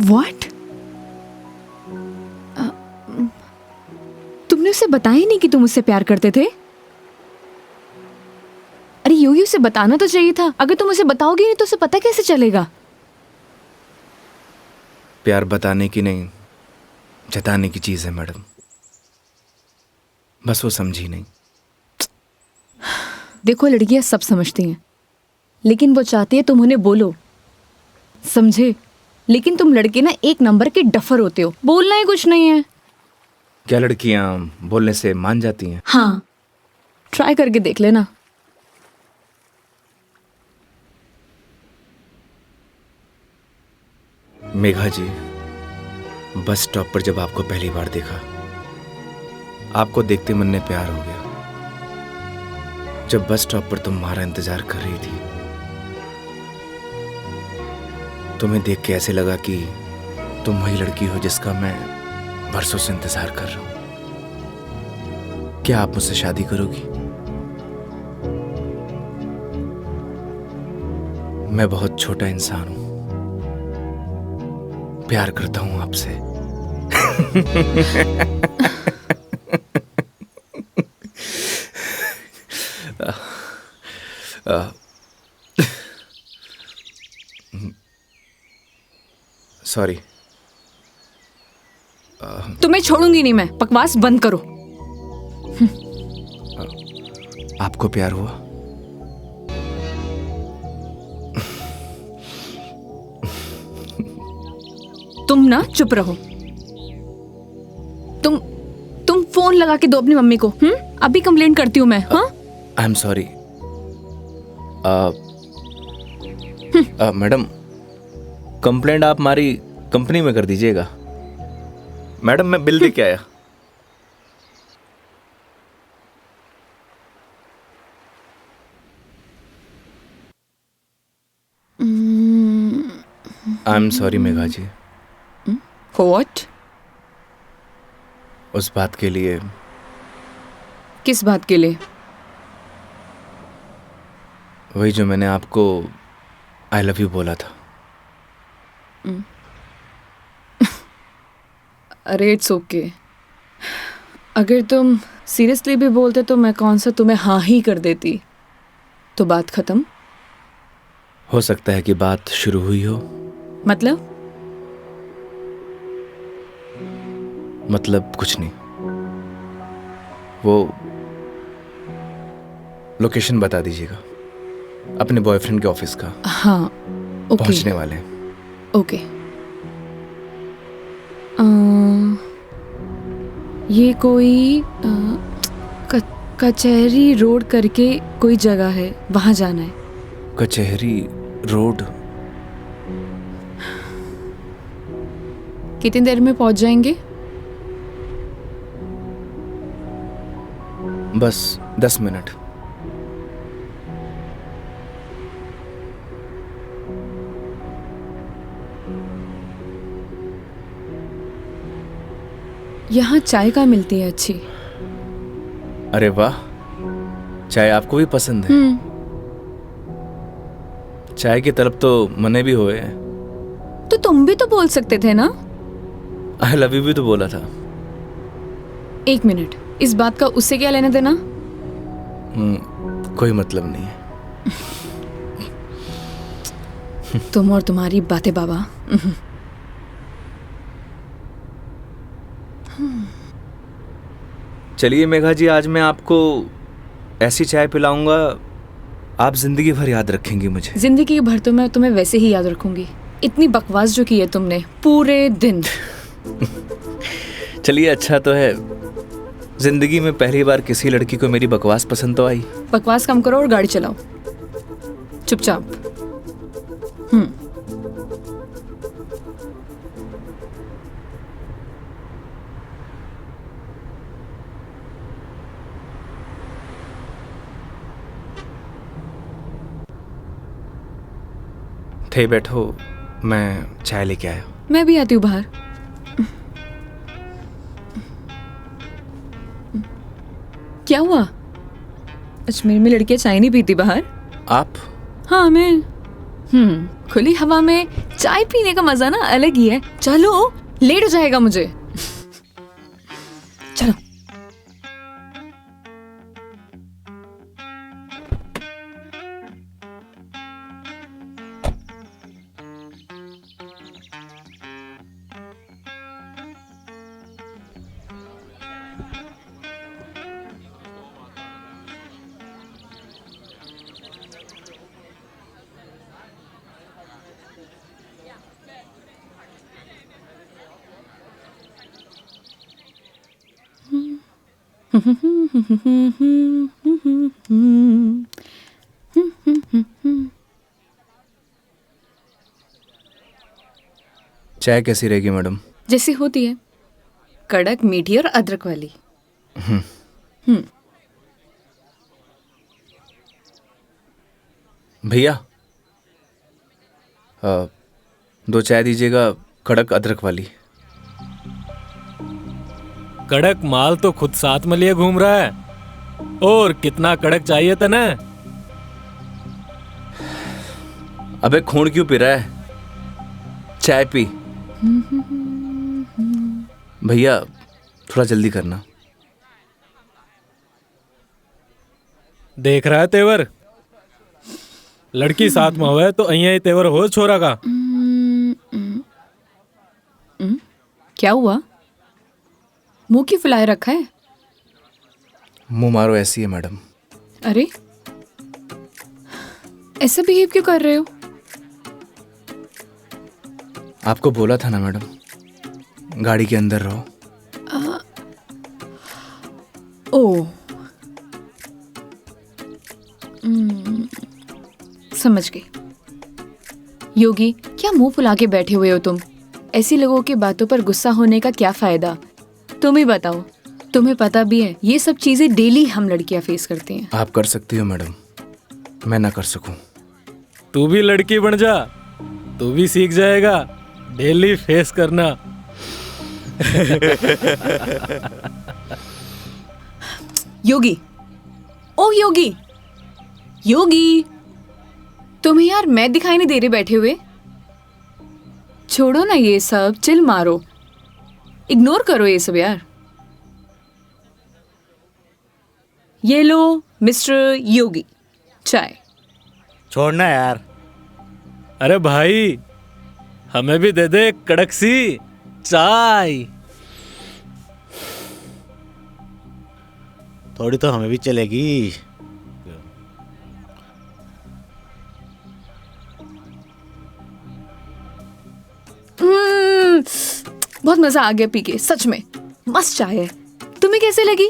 What? तुमने उसे बताया ही नहीं कि तुम उससे प्यार करते थे? अरे योगी, उसे बताना तो चाहिए था। अगर तुम उसे बताओगे नहीं तो उसे पता कैसे चलेगा? प्यार बताने की नहीं, जताने की चीज है मैडम, बस वो समझी नहीं। देखो लड़कियां सब समझती हैं, लेकिन वो चाहती है तुम उन्हें बोलो, समझे? लेकिन तुम लड़के ना एक नंबर के डफर होते हो, बोलना ही कुछ नहीं है। क्या लड़कियां बोलने से मान जाती हैं? हाँ, ट्राई करके देख लेना। मेघा जी, बस स्टॉप पर जब आपको पहली बार देखा, आपको देखते मन में प्यार हो गया। जब बस स्टॉप पर तुम हमारा इंतजार कर रही थी, तुम्हें देख के ऐसे लगा कि तुम वही लड़की हो जिसका मैं बरसों से इंतजार कर रहा हूं। क्या आप मुझसे शादी करोगी? मैं बहुत छोटा इंसान हूं, प्यार करता हूं आपसे। सॉरी। तुम्हें छोड़ूंगी नहीं मैं, बकवास बंद करो। आपको प्यार हुआ? तुम ना चुप रहो। तुम फोन लगा के दो अपनी मम्मी को। अभी कंप्लेंट करती हूँ मैं। हाँ, आई एम सॉरी। मैडम, कंप्लेंट आप हमारी कंपनी में कर दीजिएगा। मैडम, मैं बिल दे के आया। I am sorry Megha ji. What? उस बात के लिए। किस बात के लिए? वही जो मैंने आपको आई लव यू बोला था। अरे इट्स ओके। अगर तुम सीरियसली भी बोलते तो मैं कौन सा तुम्हें हाँ ही कर देती, तो बात खत्म। हो सकता है कि बात शुरू हुई हो। मतलब कुछ नहीं। वो लोकेशन बता दीजिएगा अपने बॉयफ्रेंड के ऑफिस का। हाँ ओके। पहुंचने वाले हैं। ओके। ये कोई कचहरी रोड करके कोई जगह है, वहां जाना है। कचहरी रोड? कितनी देर में पहुंच जाएंगे? बस 10 मिनट। यहाँ चाय का मिलती है अच्छी। अरे वाह, चाय आपको भी पसंद है? चाय की तरफ तो मने भी हुए हैं। तो तुम भी तो बोल सकते थे ना। आई लव यू भी तो बोला था। एक मिनट, इस बात का उससे क्या लेना देना? कोई मतलब नहीं है। तुम और तुम्हारी बातें बाबा। चलिए मेघा जी, आज मैं आपको ऐसी चाय पिलाऊंगा, आप जिंदगी भर याद रखेंगी मुझे। जिंदगी भर तो मैं तुम्हें वैसे ही याद रखूंगी। इतनी बकवास जो की है तुमने पूरे दिन। चलिए अच्छा तो है, जिंदगी में पहली बार किसी लड़की को मेरी बकवास पसंद तो आई। बकवास कम करो और गाड़ी चलाओ चुपचाप। थे बैठो, मैं चाय लेके आया। मैं भी आती हूँ बाहर। क्या हुआ? अजमेर में लड़कियां चाय नहीं पीती बाहर? आप? हाँ मैं। खुली हवा में चाय पीने का मजा ना अलग ही है। चलो, लेट हो जाएगा मुझे। चलो। चाय कैसी रहेगी मैडम? जैसी होती है, कड़क, मीठी और अदरक वाली। भैया, 2 चाय दीजिएगा, कड़क अदरक वाली। कड़क माल तो खुद साथ में लिए घूम रहा है, और कितना कड़क चाहिए था ना? अबे खून क्यों पी रहा है? चाय पी। भैया थोड़ा जल्दी करना। देख रहा है तेवर? लड़की साथ में हुआ है तो अहिया तेवर हो छोरा का। क्या हुआ? मुंह क्यों फुलाए रखा है? मुंह मारो ऐसी है मैडम। अरे, ऐसा बिहेव क्यों कर रहे हो? आपको बोला था ना मैडम, गाड़ी के अंदर रहो। ओ, समझ गई। योगी, क्या मुंह फुला के बैठे हुए हो तुम? ऐसी लोगों की बातों पर गुस्सा होने का क्या फायदा? तुम ही बताओ। तुम्हें पता भी है ये सब चीजें डेली हम लड़कियां फेस करती हैं। आप कर सकती हो मैडम, मैं ना कर सकूं। तू भी लड़की बन जा, तू भी सीख जाएगा डेली फेस करना। योगी, ओ योगी, योगी, तुम्हें यार मैं दिखाई नहीं दे रही बैठे हुए? छोड़ो ना ये सब, चिल मारो, इग्नोर करो ये सब यार। ये लो मिस्टर योगी, चाय। छोड़ना यार। अरे भाई, हमें भी दे दे कड़क सी चाय। थोड़ी तो हमें भी चलेगी। बहुत मजा आ गया पी के, सच में मस्त चाय है। तुम्हें कैसे लगी?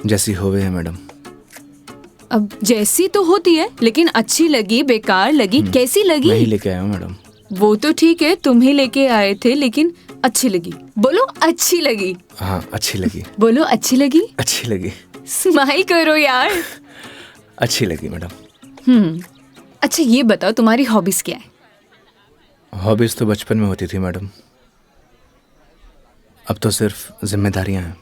जैसी होवे है मैडम। अब जैसी तो होती है, लेकिन अच्छी लगी, बेकार लगी, कैसी लगी? मैं ही लेके आया हूँ मैडम। वो तो ठीक है, तुम ही लेके आए थे, लेकिन अच्छी लगी। बोलो अच्छी लगी। हाँ अच्छी लगी। बोलो अच्छी लगी। अच्छी लगी। स्माइल करो यार। अच्छी लगी मैडम। अच्छा ये बताओ, तुम्हारी हॉबीज क्या है? हॉबीज तो बचपन में होती थी मैडम, अब तो सिर्फ जिम्मेदारियां हैं।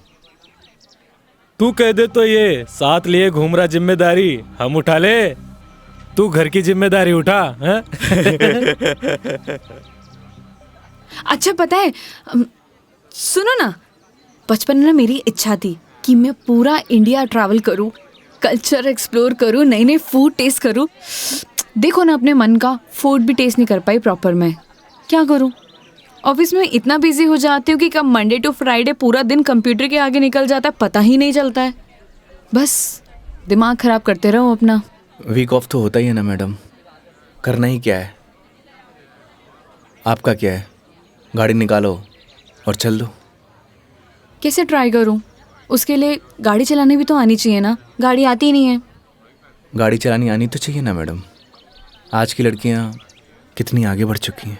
तू कह दे तो ये साथ लिए घूम रहा जिम्मेदारी हम उठा ले। तू घर की जिम्मेदारी उठा हैं? अच्छा पता है, सुनो ना, बचपन में ना मेरी इच्छा थी कि मैं पूरा इंडिया ट्रैवल करूं, कल्चर एक्सप्लोर करूं, नए नए फूड टेस्ट करूं। देखो ना, अपने मन का फूड भी टेस्ट नहीं कर पाई प्रॉपर मैं। क्या करूं? ऑफिस में इतना बिजी हो जाती हूँ कि कब मंडे टू फ्राइडे पूरा दिन कंप्यूटर के आगे निकल जाता है, पता ही नहीं चलता है। बस दिमाग खराब करते रहो अपना। वीक ऑफ तो होता ही है ना मैडम, करना ही क्या है। आपका क्या है, गाड़ी निकालो और चल दो। कैसे ट्राई करूं? उसके लिए गाड़ी चलानी भी तो आनी चाहिए ना, गाड़ी आती ही नहीं है। गाड़ी चलानी आनी तो चाहिए ना मैडम, आज की लड़कियां कितनी आगे बढ़ चुकी हैं।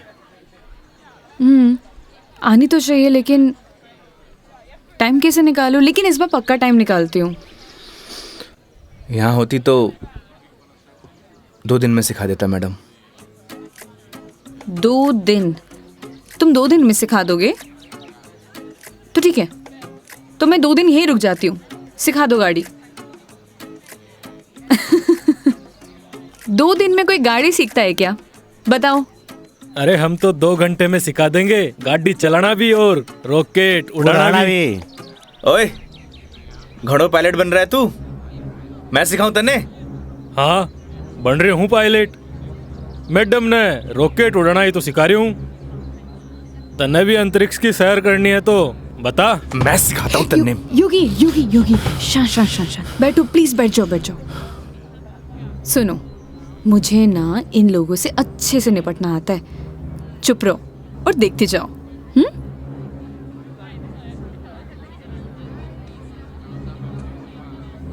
आनी तो चाहिए, लेकिन टाइम कैसे निकालूं? लेकिन इस बार पक्का टाइम निकालती हूँ। यहाँ होती तो 2 दिन में सिखा देता मैडम। 2 दिन? तुम 2 दिन में सिखा दोगे? तो ठीक है, तो मैं 2 दिन यहीं रुक जाती हूँ, सिखा दो गाड़ी। 2 दिन में कोई गाड़ी सीखता है क्या? बताओ। अरे हम तो 2 घंटे में सिखा देंगे, गाड़ी चलाना भी और रॉकेट उड़ाना भी। ओए, घोड़ो पायलट बन रहा है तू? मैं सिखाऊं तन्ने? हाँ, बन रहे हूँ पायलट। मैडम ने रॉकेट उड़ाना ही तो सिखा रही हूँ। तन्ने भी अंतरिक्ष की सैर करनी है तो बता। मैं सिखाता हूँ तन्ने। योगी योगी योगी, शांत शांत शांत शांत, बैठो प्लीज, बैठ जाओ बैठ जाओ। सुनो, मुझे ना इन लोगों से अच्छे से निपटना आता है। चुप रहो और देखते जाओ।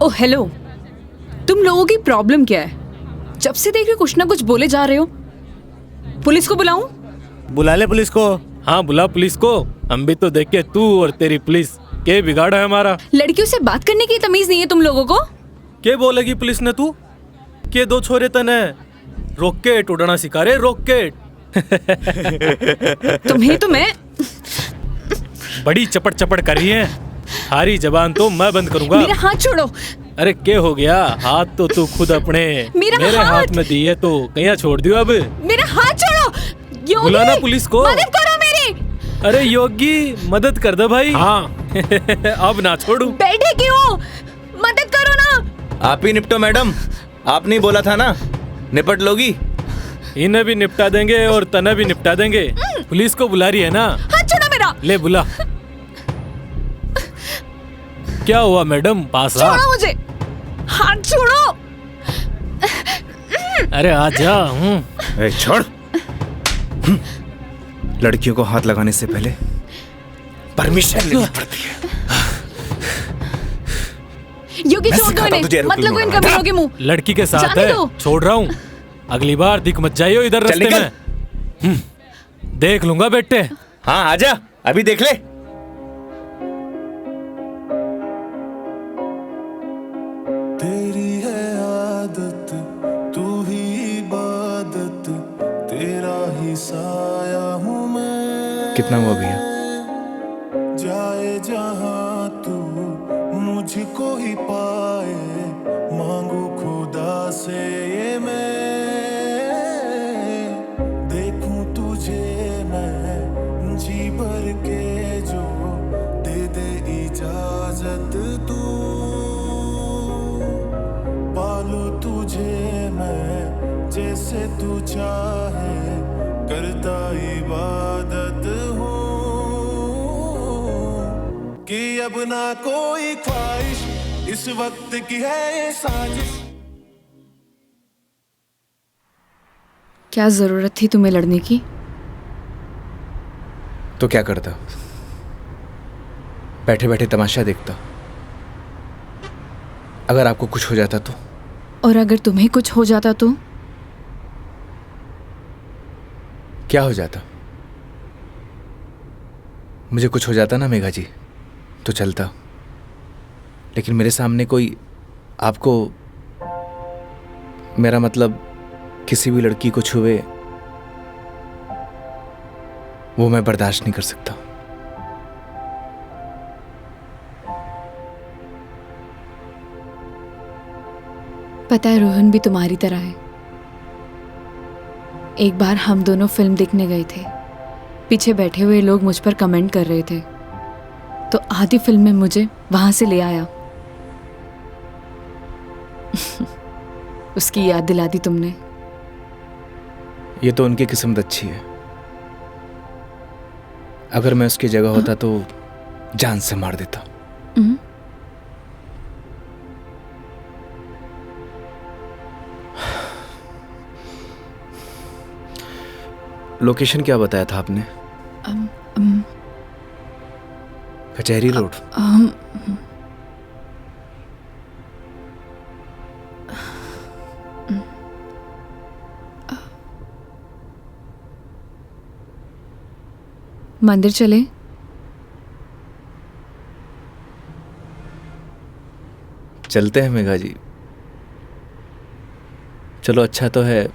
ओह हेलो, तुम लोगों की प्रॉब्लम क्या है? जब से देख रहे हो कुछ ना कुछ बोले जा रहे हो। पुलिस को बुलाऊं? बुला ले पुलिस को। हाँ बुला पुलिस को, हम भी तो देखे तू और तेरी पुलिस के बिगाड़ा है हमारा। लड़कियों से बात करने की तमीज नहीं है तुम लोगों को? के बोलेगी पुलिस ने तू के 2 छोरे तने रॉकेट उड़ाना सिखा रहे, रॉकेट। तुम्हें तो मैं बड़ी चपड़ चपड़ कर रही है, हारी जबान तो मैं बंद करूंगा। मेरा हाथ छोड़ो। अरे क्या हो गया? हाथ तो तू खुद अपने मेरे हाथ में दी है तो कहीं छोड़ दियो अब। मेरा हाथ छोड़ो। योगी, बुलाना पुलिस को। मदद करो मेरी। अरे योगी मदद कर दे भाई। हाँ। अब ना छोड़ू। बैठे क्यों? मदद करो ना। आप ही निपटो मैडम, आपने ही बोला था ना, निपट लोगी। इन्हें भी निपटा देंगे और तना भी निपटा देंगे। पुलिस को बुला रही है ना? हाथ छोड़ो मेरा। ले बुला। क्या हुआ मैडम? पास आ। छोड़ो मुझे, हाथ छोड़ो। अरे आजा। छोड़। लड़कियों को हाथ लगाने से पहले परमिशन लेनी पड़ती है। योगी छोड़ दो इन्हें, मत लगो इन कमीनों के मुंह। लड़की के साथ जाने है, दो। छोड़ रहा हूँ। अगली बार दिख मत जाइयो इधर रास्ते में। देख लूंगा बेटे। हाँ आजा, अभी देख ले। तेरी है आदत, तू ही इबादत, तेरा ही साया हूँ मैं। कितना हुआ भैया? जाए जहाँ तू मुझको ही पाए, मांगू खुदा से ये मैं। देखूं तुझे मैं जी भर के, जो दे दे इजाजत तू। पालू तुझे मैं जैसे तू चाहे, करता इबादत हूँ। कि अब ना कोई ख्वाहिश इस वक्त की है साजिश। क्या जरूरत थी तुम्हें लड़ने की? तो क्या करता? बैठे बैठे तमाशा देखता। अगर आपको कुछ हो जाता तो? और अगर तुम्हें कुछ हो जाता तो? क्या हो जाता? मुझे कुछ हो जाता ना मेघा जी, तो चलता। लेकिन मेरे सामने कोई आपको, मेरा मतलब किसी भी लड़की को छुए, वो मैं बर्दाश्त नहीं कर सकता। पता है रोहन भी तुम्हारी तरह है, एक बार हम दोनों फिल्म देखने गए थे। पीछे बैठे हुए लोग मुझ पर कमेंट कर रहे थे, तो आधी फिल्म में मुझे वहां से ले आया। उसकी याद दिला दी तुमने। ये तो उनकी किस्मत अच्छी है। अगर मैं उसकी जगह होता तो जान से मार देता। लोकेशन क्या बताया था आपने? कचहरी रोड। मंदिर चले? चलते हैं मेघा जी। चलो, अच्छा तो है,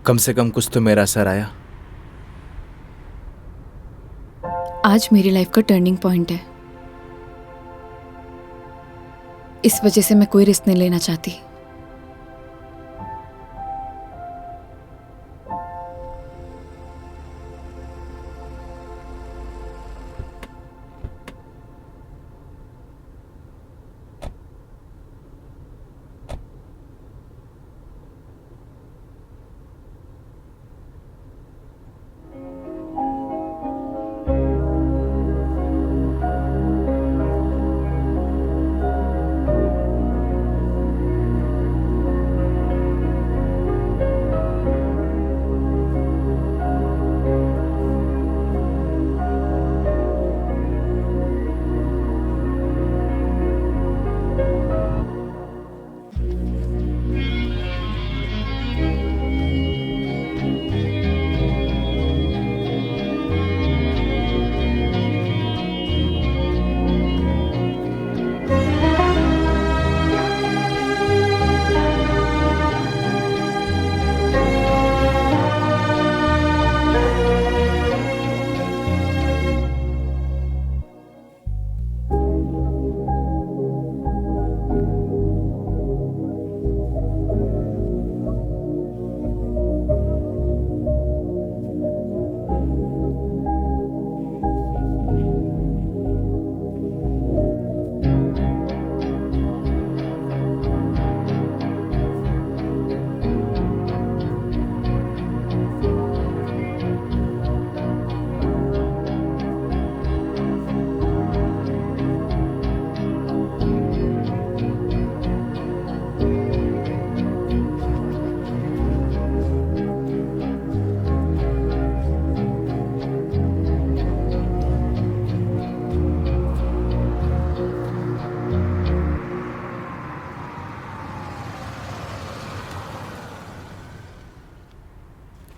कम से कम कुछ तो मेरा असर आया। आज मेरी लाइफ का टर्निंग पॉइंट है। इस वजह से मैं कोई रिस्क नहीं लेना चाहती।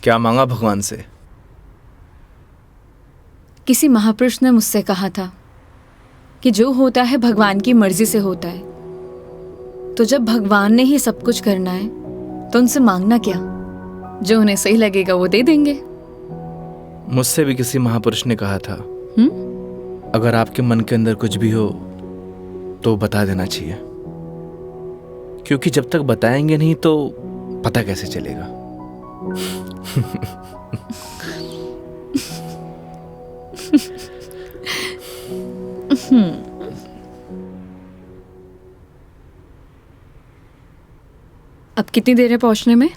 क्या मांगा भगवान से? किसी महापुरुष ने मुझसे कहा था कि जो होता है भगवान की मर्जी से होता है। तो जब भगवान ने ही सब कुछ करना है तो उनसे मांगना क्या? जो उन्हें सही लगेगा वो दे देंगे। मुझसे भी किसी महापुरुष ने कहा था, अगर आपके मन के अंदर कुछ भी हो तो बता देना चाहिए, क्योंकि जब तक बताएंगे नहीं तो पता कैसे चलेगा। अब कितनी देर है पहुंचने में?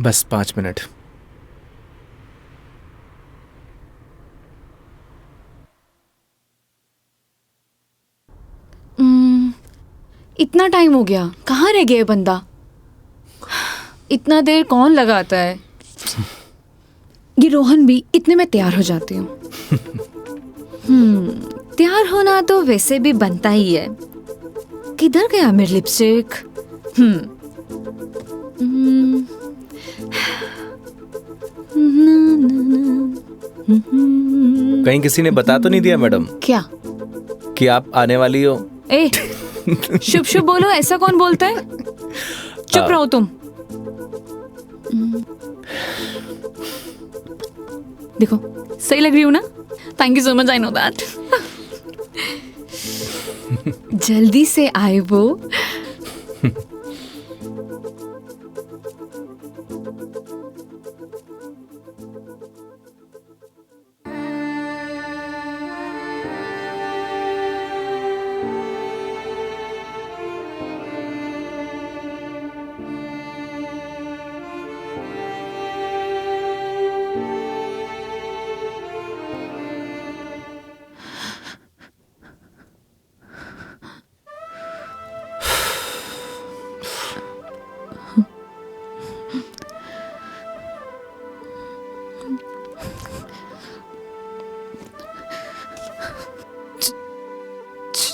बस 5 मिनट। इतना टाइम हो गया, कहाँ रह गया ये बंदा? इतना देर कौन लगाता है? ये रोहन भी, इतने में तैयार हो जाती हूँ। तैयार होना तो वैसे भी बनता ही है। किधर गया मेरी लिपस्टिक? कहीं किसी ने बता तो नहीं दिया मैडम क्या कि आप आने वाली हो? ए, शुभ शुभ बोलो, ऐसा कौन बोलता है? चुप रहो तुम। देखो सही लग रही हूँ ना? Thank you so much, I know that. जल्दी से आए वो।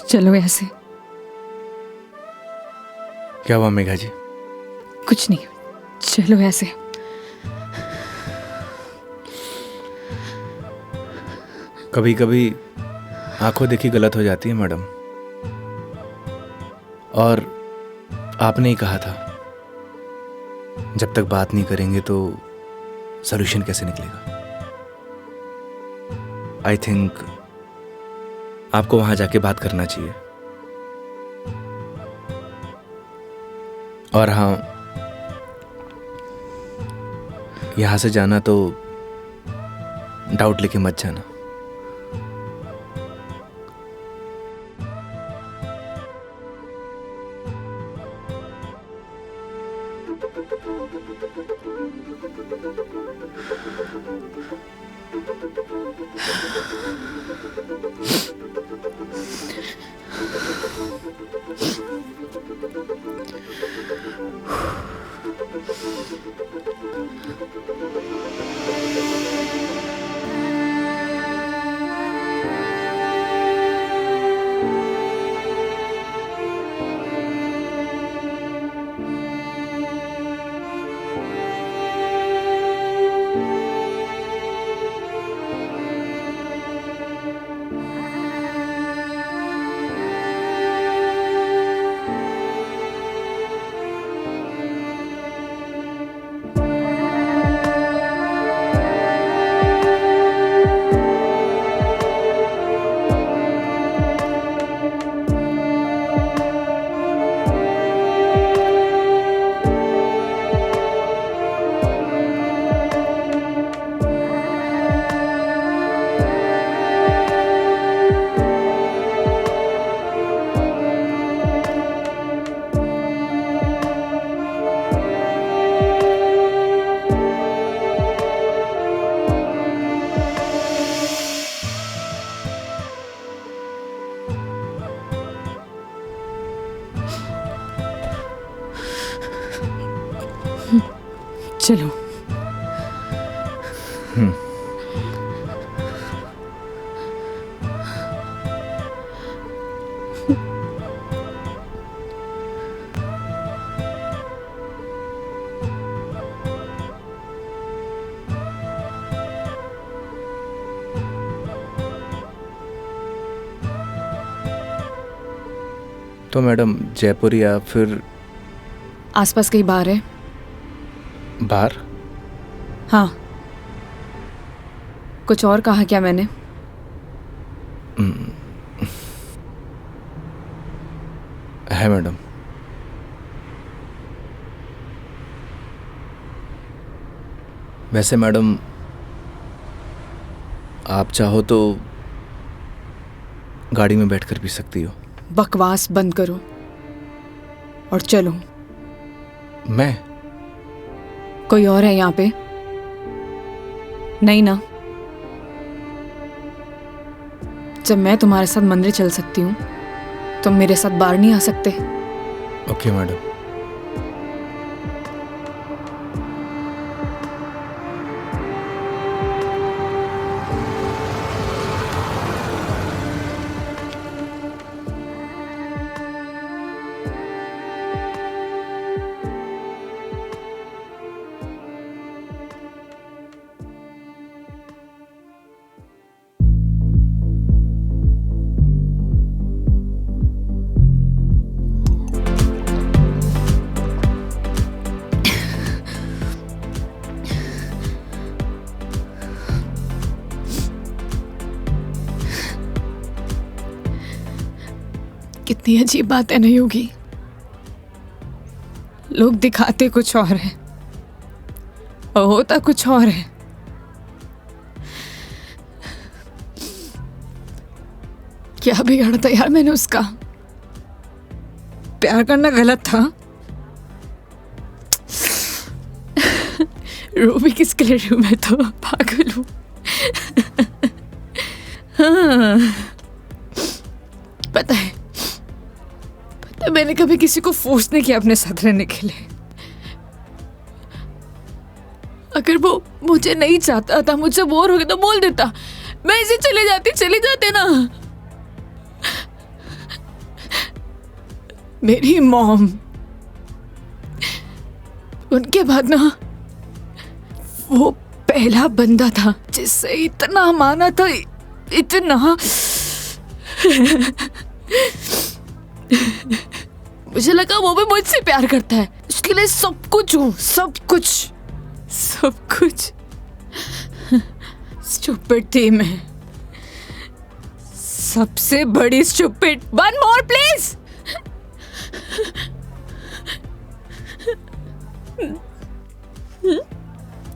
चलो ऐसे। क्या हुआ मेघा जी? कुछ नहीं, चलो ऐसे। कभी कभी आंखों देखी गलत हो जाती है मैडम, और आपने ही कहा था जब तक बात नहीं करेंगे तो सॉल्यूशन कैसे निकलेगा। आई थिंक आपको वहां जाके बात करना चाहिए। और हाँ, यहां से जाना तो डाउट लेके मत जाना। चलो। तो मैडम जयपुर या फिर आसपास कहीं बार है? बाहर? हाँ। कुछ और कहा क्या मैंने? है मैडम। वैसे मैडम आप चाहो तो गाड़ी में बैठकर पी सकती हो। बकवास बंद करो और चलो। मैं? कोई और है यहाँ पे? नहीं ना? जब मैं तुम्हारे साथ मंदिर चल सकती हूँ, तुम मेरे साथ बाहर नहीं आ सकते? Okay madam. कितनी अजीब बात है नहीं होगी। लोग दिखाते कुछ और है और होता कुछ और है। क्या बिगाड़ा था यार मैंने उसका? प्यार करना गलत था? रो भी किसके लिए रू? मैं तो पागल हूं। हाँ, पता है मैंने कभी किसी को फोर्स नहीं किया अपने साथ रहने के लिए। अगर वो मुझे नहीं चाहता था, मुझसे बोर हो गया तो बोल देता, मैं इसे चले जाते ना। मेरी मॉम, उनके बाद ना वो पहला बंदा था जिससे इतना माना था, इतना। मुझे लगा वो भी मुझसे प्यार करता है, उसके लिए सब कुछ हूँ, सब कुछ, सब कुछ। स्टूपिड थी मैं, सबसे बड़ी stupid. One more please.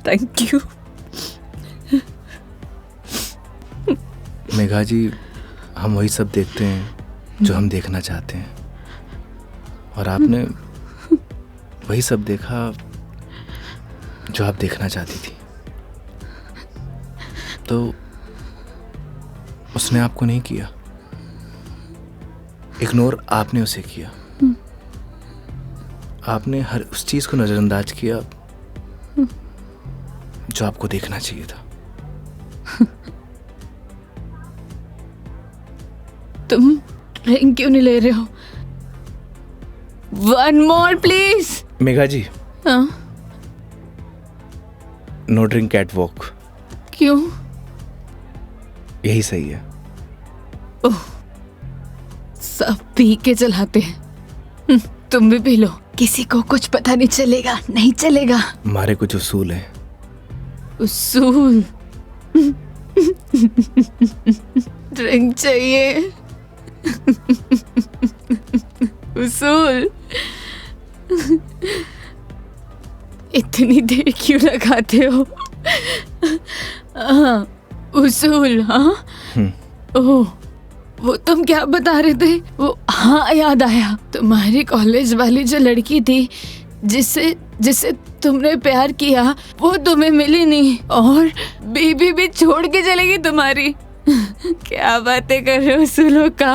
Thank you. Megha ji, हम वही सब देखते हैं जो हम देखना चाहते हैं, और आपने वही सब देखा जो आप देखना चाहती थी। तो उसने आपको नहीं किया, इग्नोर आपने उसे किया। आपने हर उस चीज को नजरअंदाज किया जो आपको देखना चाहिए था। तुम ड्रिंक क्यों नहीं ले रहे हो? One more please. Megha ji, हाँ? No drink at walk. क्यों? यही सही है। ओह, सब पी के चलाते हैं। तुम भी पी लो, किसी को कुछ पता नहीं चलेगा, नहीं चलेगा। हमारे कुछ उसूल हैं। उसूल? ड्रिंक चाहिए। उसूल? इतनी देर क्यों लगाते हो? हाँ, उसूल। हाँ, ओह, वो तुम क्या बता रहे थे? वो, हाँ याद आया, तुम्हारी कॉलेज वाली जो लड़की थी जिससे जिससे तुमने प्यार किया, वो तुम्हें मिली नहीं, और बीबी भी छोड़ के चलेगी तुम्हारी। क्या बातें कर रहे हो उसूलों का?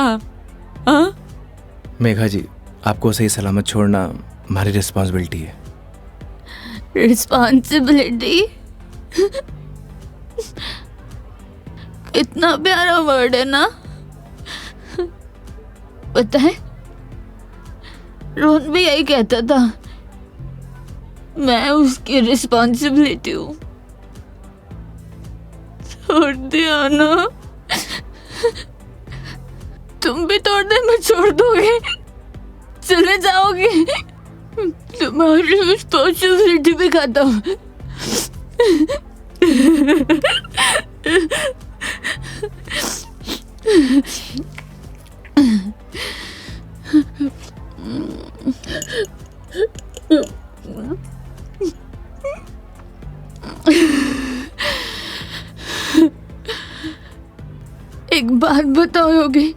हाँ? मेघा जी, आपको सही सलामत छोड़ना हमारी रिस्पॉन्सिबिलिटी है। रिस्पॉन्सिबिलिटी? कितना प्यारा वर्ड है ना? पता है, रोहन भी यही कहता था, मैं उसकी रिस्पॉन्सिबिलिटी हूँ। छोड़ दिया ना? तुम भी थोड़े में छोड़ दोगे, चले जाओगे, तुम्हारी रिस्पॉन्सिबिलिटी भी खत्म। एक बात बताओ योगी,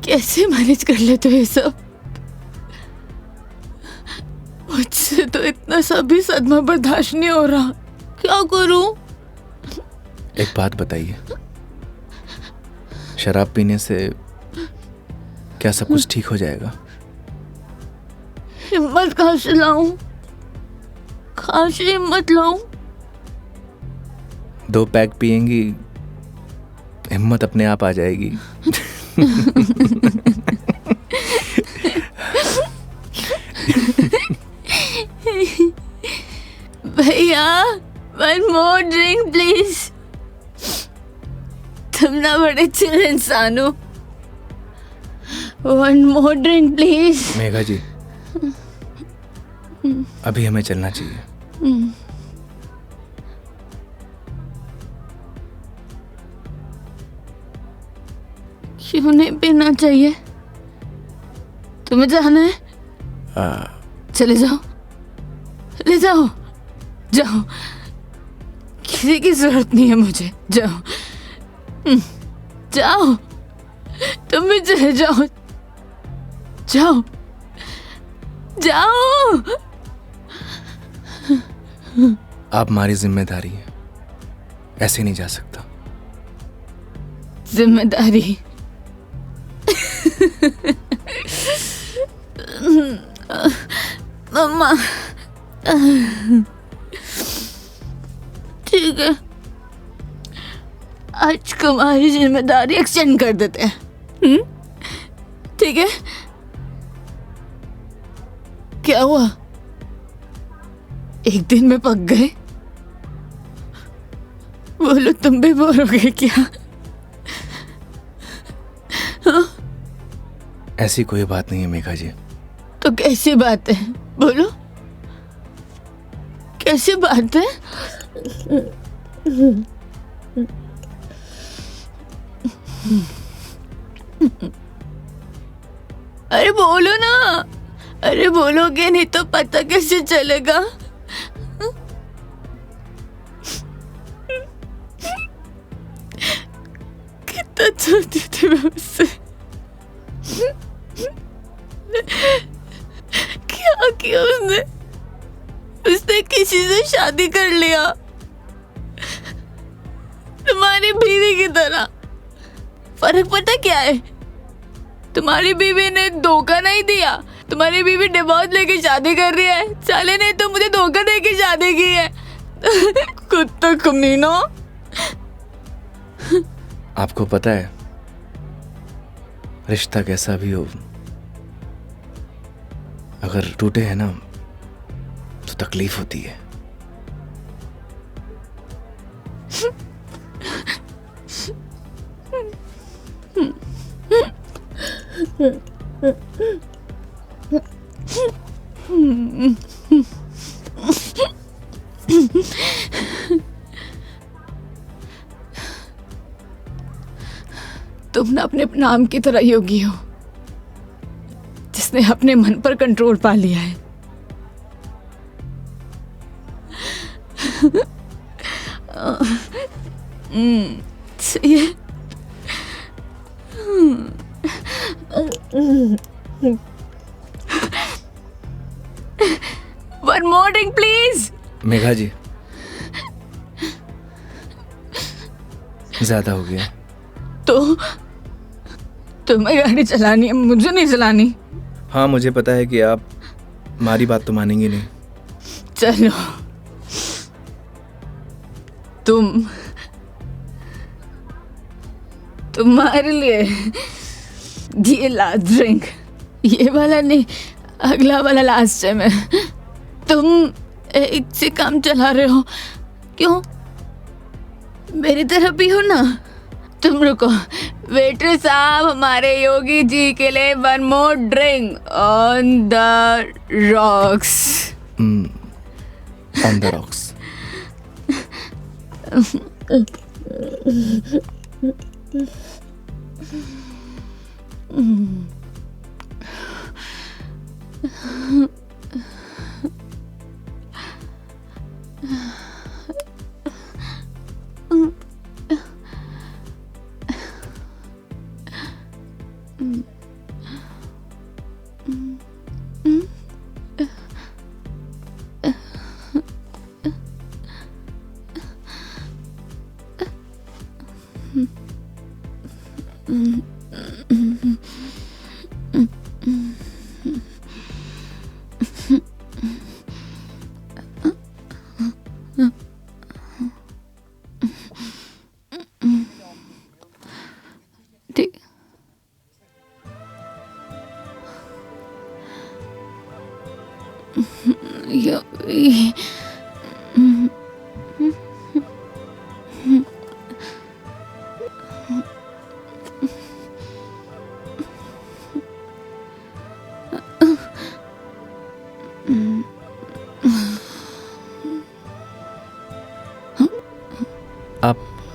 कैसे मैनेज कर लेते हो ये सब? मुझसे तो इतना सा भी सदमा बर्दाश्त नहीं हो रहा, क्या करूं? एक बात बताइए, शराब पीने से क्या सब कुछ ठीक हो जाएगा? हिम्मत कहाँ से लाऊं? कहाँ से हिम्मत लाऊं? 2 पैक पिएंगी, हिम्मत अपने आप आ जाएगी। भैया, वन मोर ड्रिंक प्लीज। तुम ना बड़े चिल इंसान हो। One more drink please. Megha ji, अभी हमें चलना चाहिए। क्यों नहीं पीना चाहिए? तुम्हें जाना है? चले जाओ, ले जाओ, जाओ, किसी की जरूरत नहीं है मुझे, जाओ, जाओ, तुम भी चले जाओ, जाओ, जाओ। आप हमारी जिम्मेदारी है, ऐसे नहीं जा सकता। जिम्मेदारी? मम्मा, ठीक है, आज तुम्हारी जिम्मेदारी एक्सटेंड कर देते हैं। ठीक है? क्या हुआ? एक दिन में पक गए? बोलो, तुम भी बोर हो गए क्या? हाँ? ऐसी कोई बात नहीं है मेघा जी। तो कैसी बात है? बोलो, कैसी बात है? अरे बोलो ना, अरे बोलोगे नहीं तो पता कैसे चलेगा? कितना चाहती थी मैं उससे, क्या किया उसने? उसने किसी से शादी कर लिया, तुम्हारी बीवी की तरह। फर्क पता क्या है? तुम्हारी बीवी ने धोखा नहीं दिया, तुम्हारी बीवी डिवोर्स लेके शादी कर रही है। साले ने तो मुझे धोखा दे के शादी की है। कुत्ता कमीना। आपको पता है, रिश्ता कैसा भी हो, अगर टूटे है ना तो तकलीफ होती है। तुम ना अपने नाम की तरह योगी हो, जिसने अपने मन पर कंट्रोल पा लिया है। सही है। One more drink, please. Megha जी, ज्यादा हो गया। तो तुम्हें गाड़ी चलानी है, मुझे नहीं चलानी। हाँ, मुझे पता है कि आप हमारी बात तो मानेंगे नहीं। चलो, तुम्हारे लिए ये लास्ट ड्रिंक, ये वाला नहीं, अगला वाला लास्ट टाइम है। तुम एक से काम चला रहे हो, क्यों? मेरी तरह भी हो ना। तुम रुको, वेटर साहब, हमारे योगी जी के लिए one more drink on the rocks. On the rocks.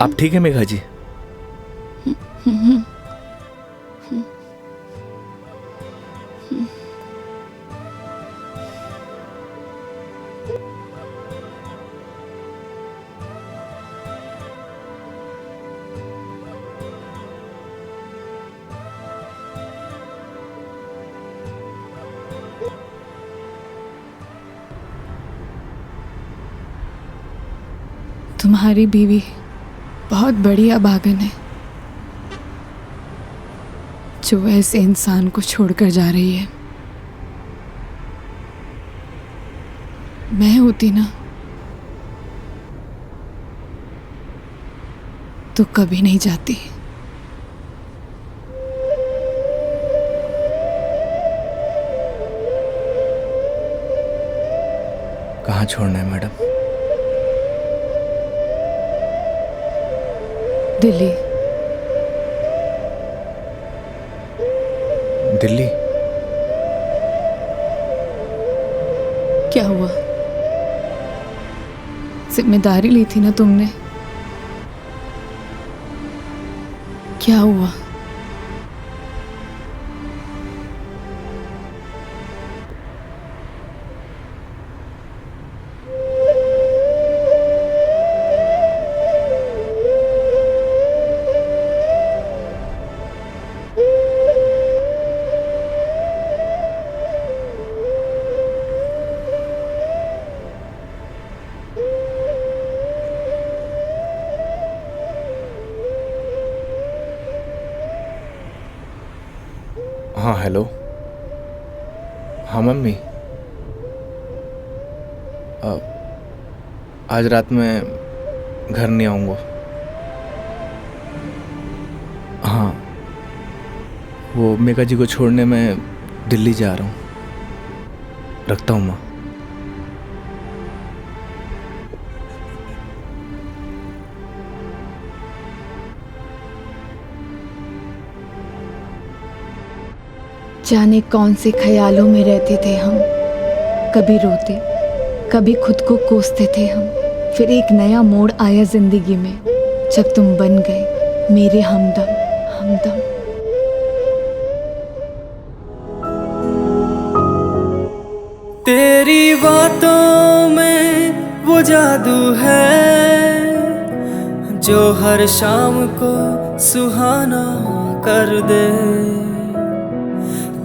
आप ठीक है मेघा जी? तुम्हारी बीवी बहुत बड़ी अभागन है जो ऐसे इंसान को छोड़कर जा रही है। मैं होती ना तो कभी नहीं जाती। कहाँ छोड़ना है मैडम? दिल्ली। दिल्ली? क्या हुआ? जिम्मेदारी ली थी ना तुमने, क्या हुआ? हाँ हेलो। हाँ मम्मी, आज रात में घर नहीं आऊँगा। हाँ, वो मेघा जी को छोड़ने मैं दिल्ली जा रहा हूँ। रखता हूँ माँ। जाने कौन से ख्यालों में रहते थे हम, कभी रोते कभी खुद को कोसते थे हम। फिर एक नया मोड़ आया जिंदगी में, जब तुम बन गए मेरे हमदम हमदम। तेरी बातों में वो जादू है जो हर शाम को सुहाना कर दे।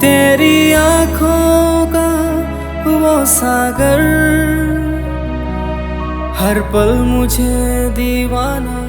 तेरी आँखों का वो सागर हर पल मुझे दीवाना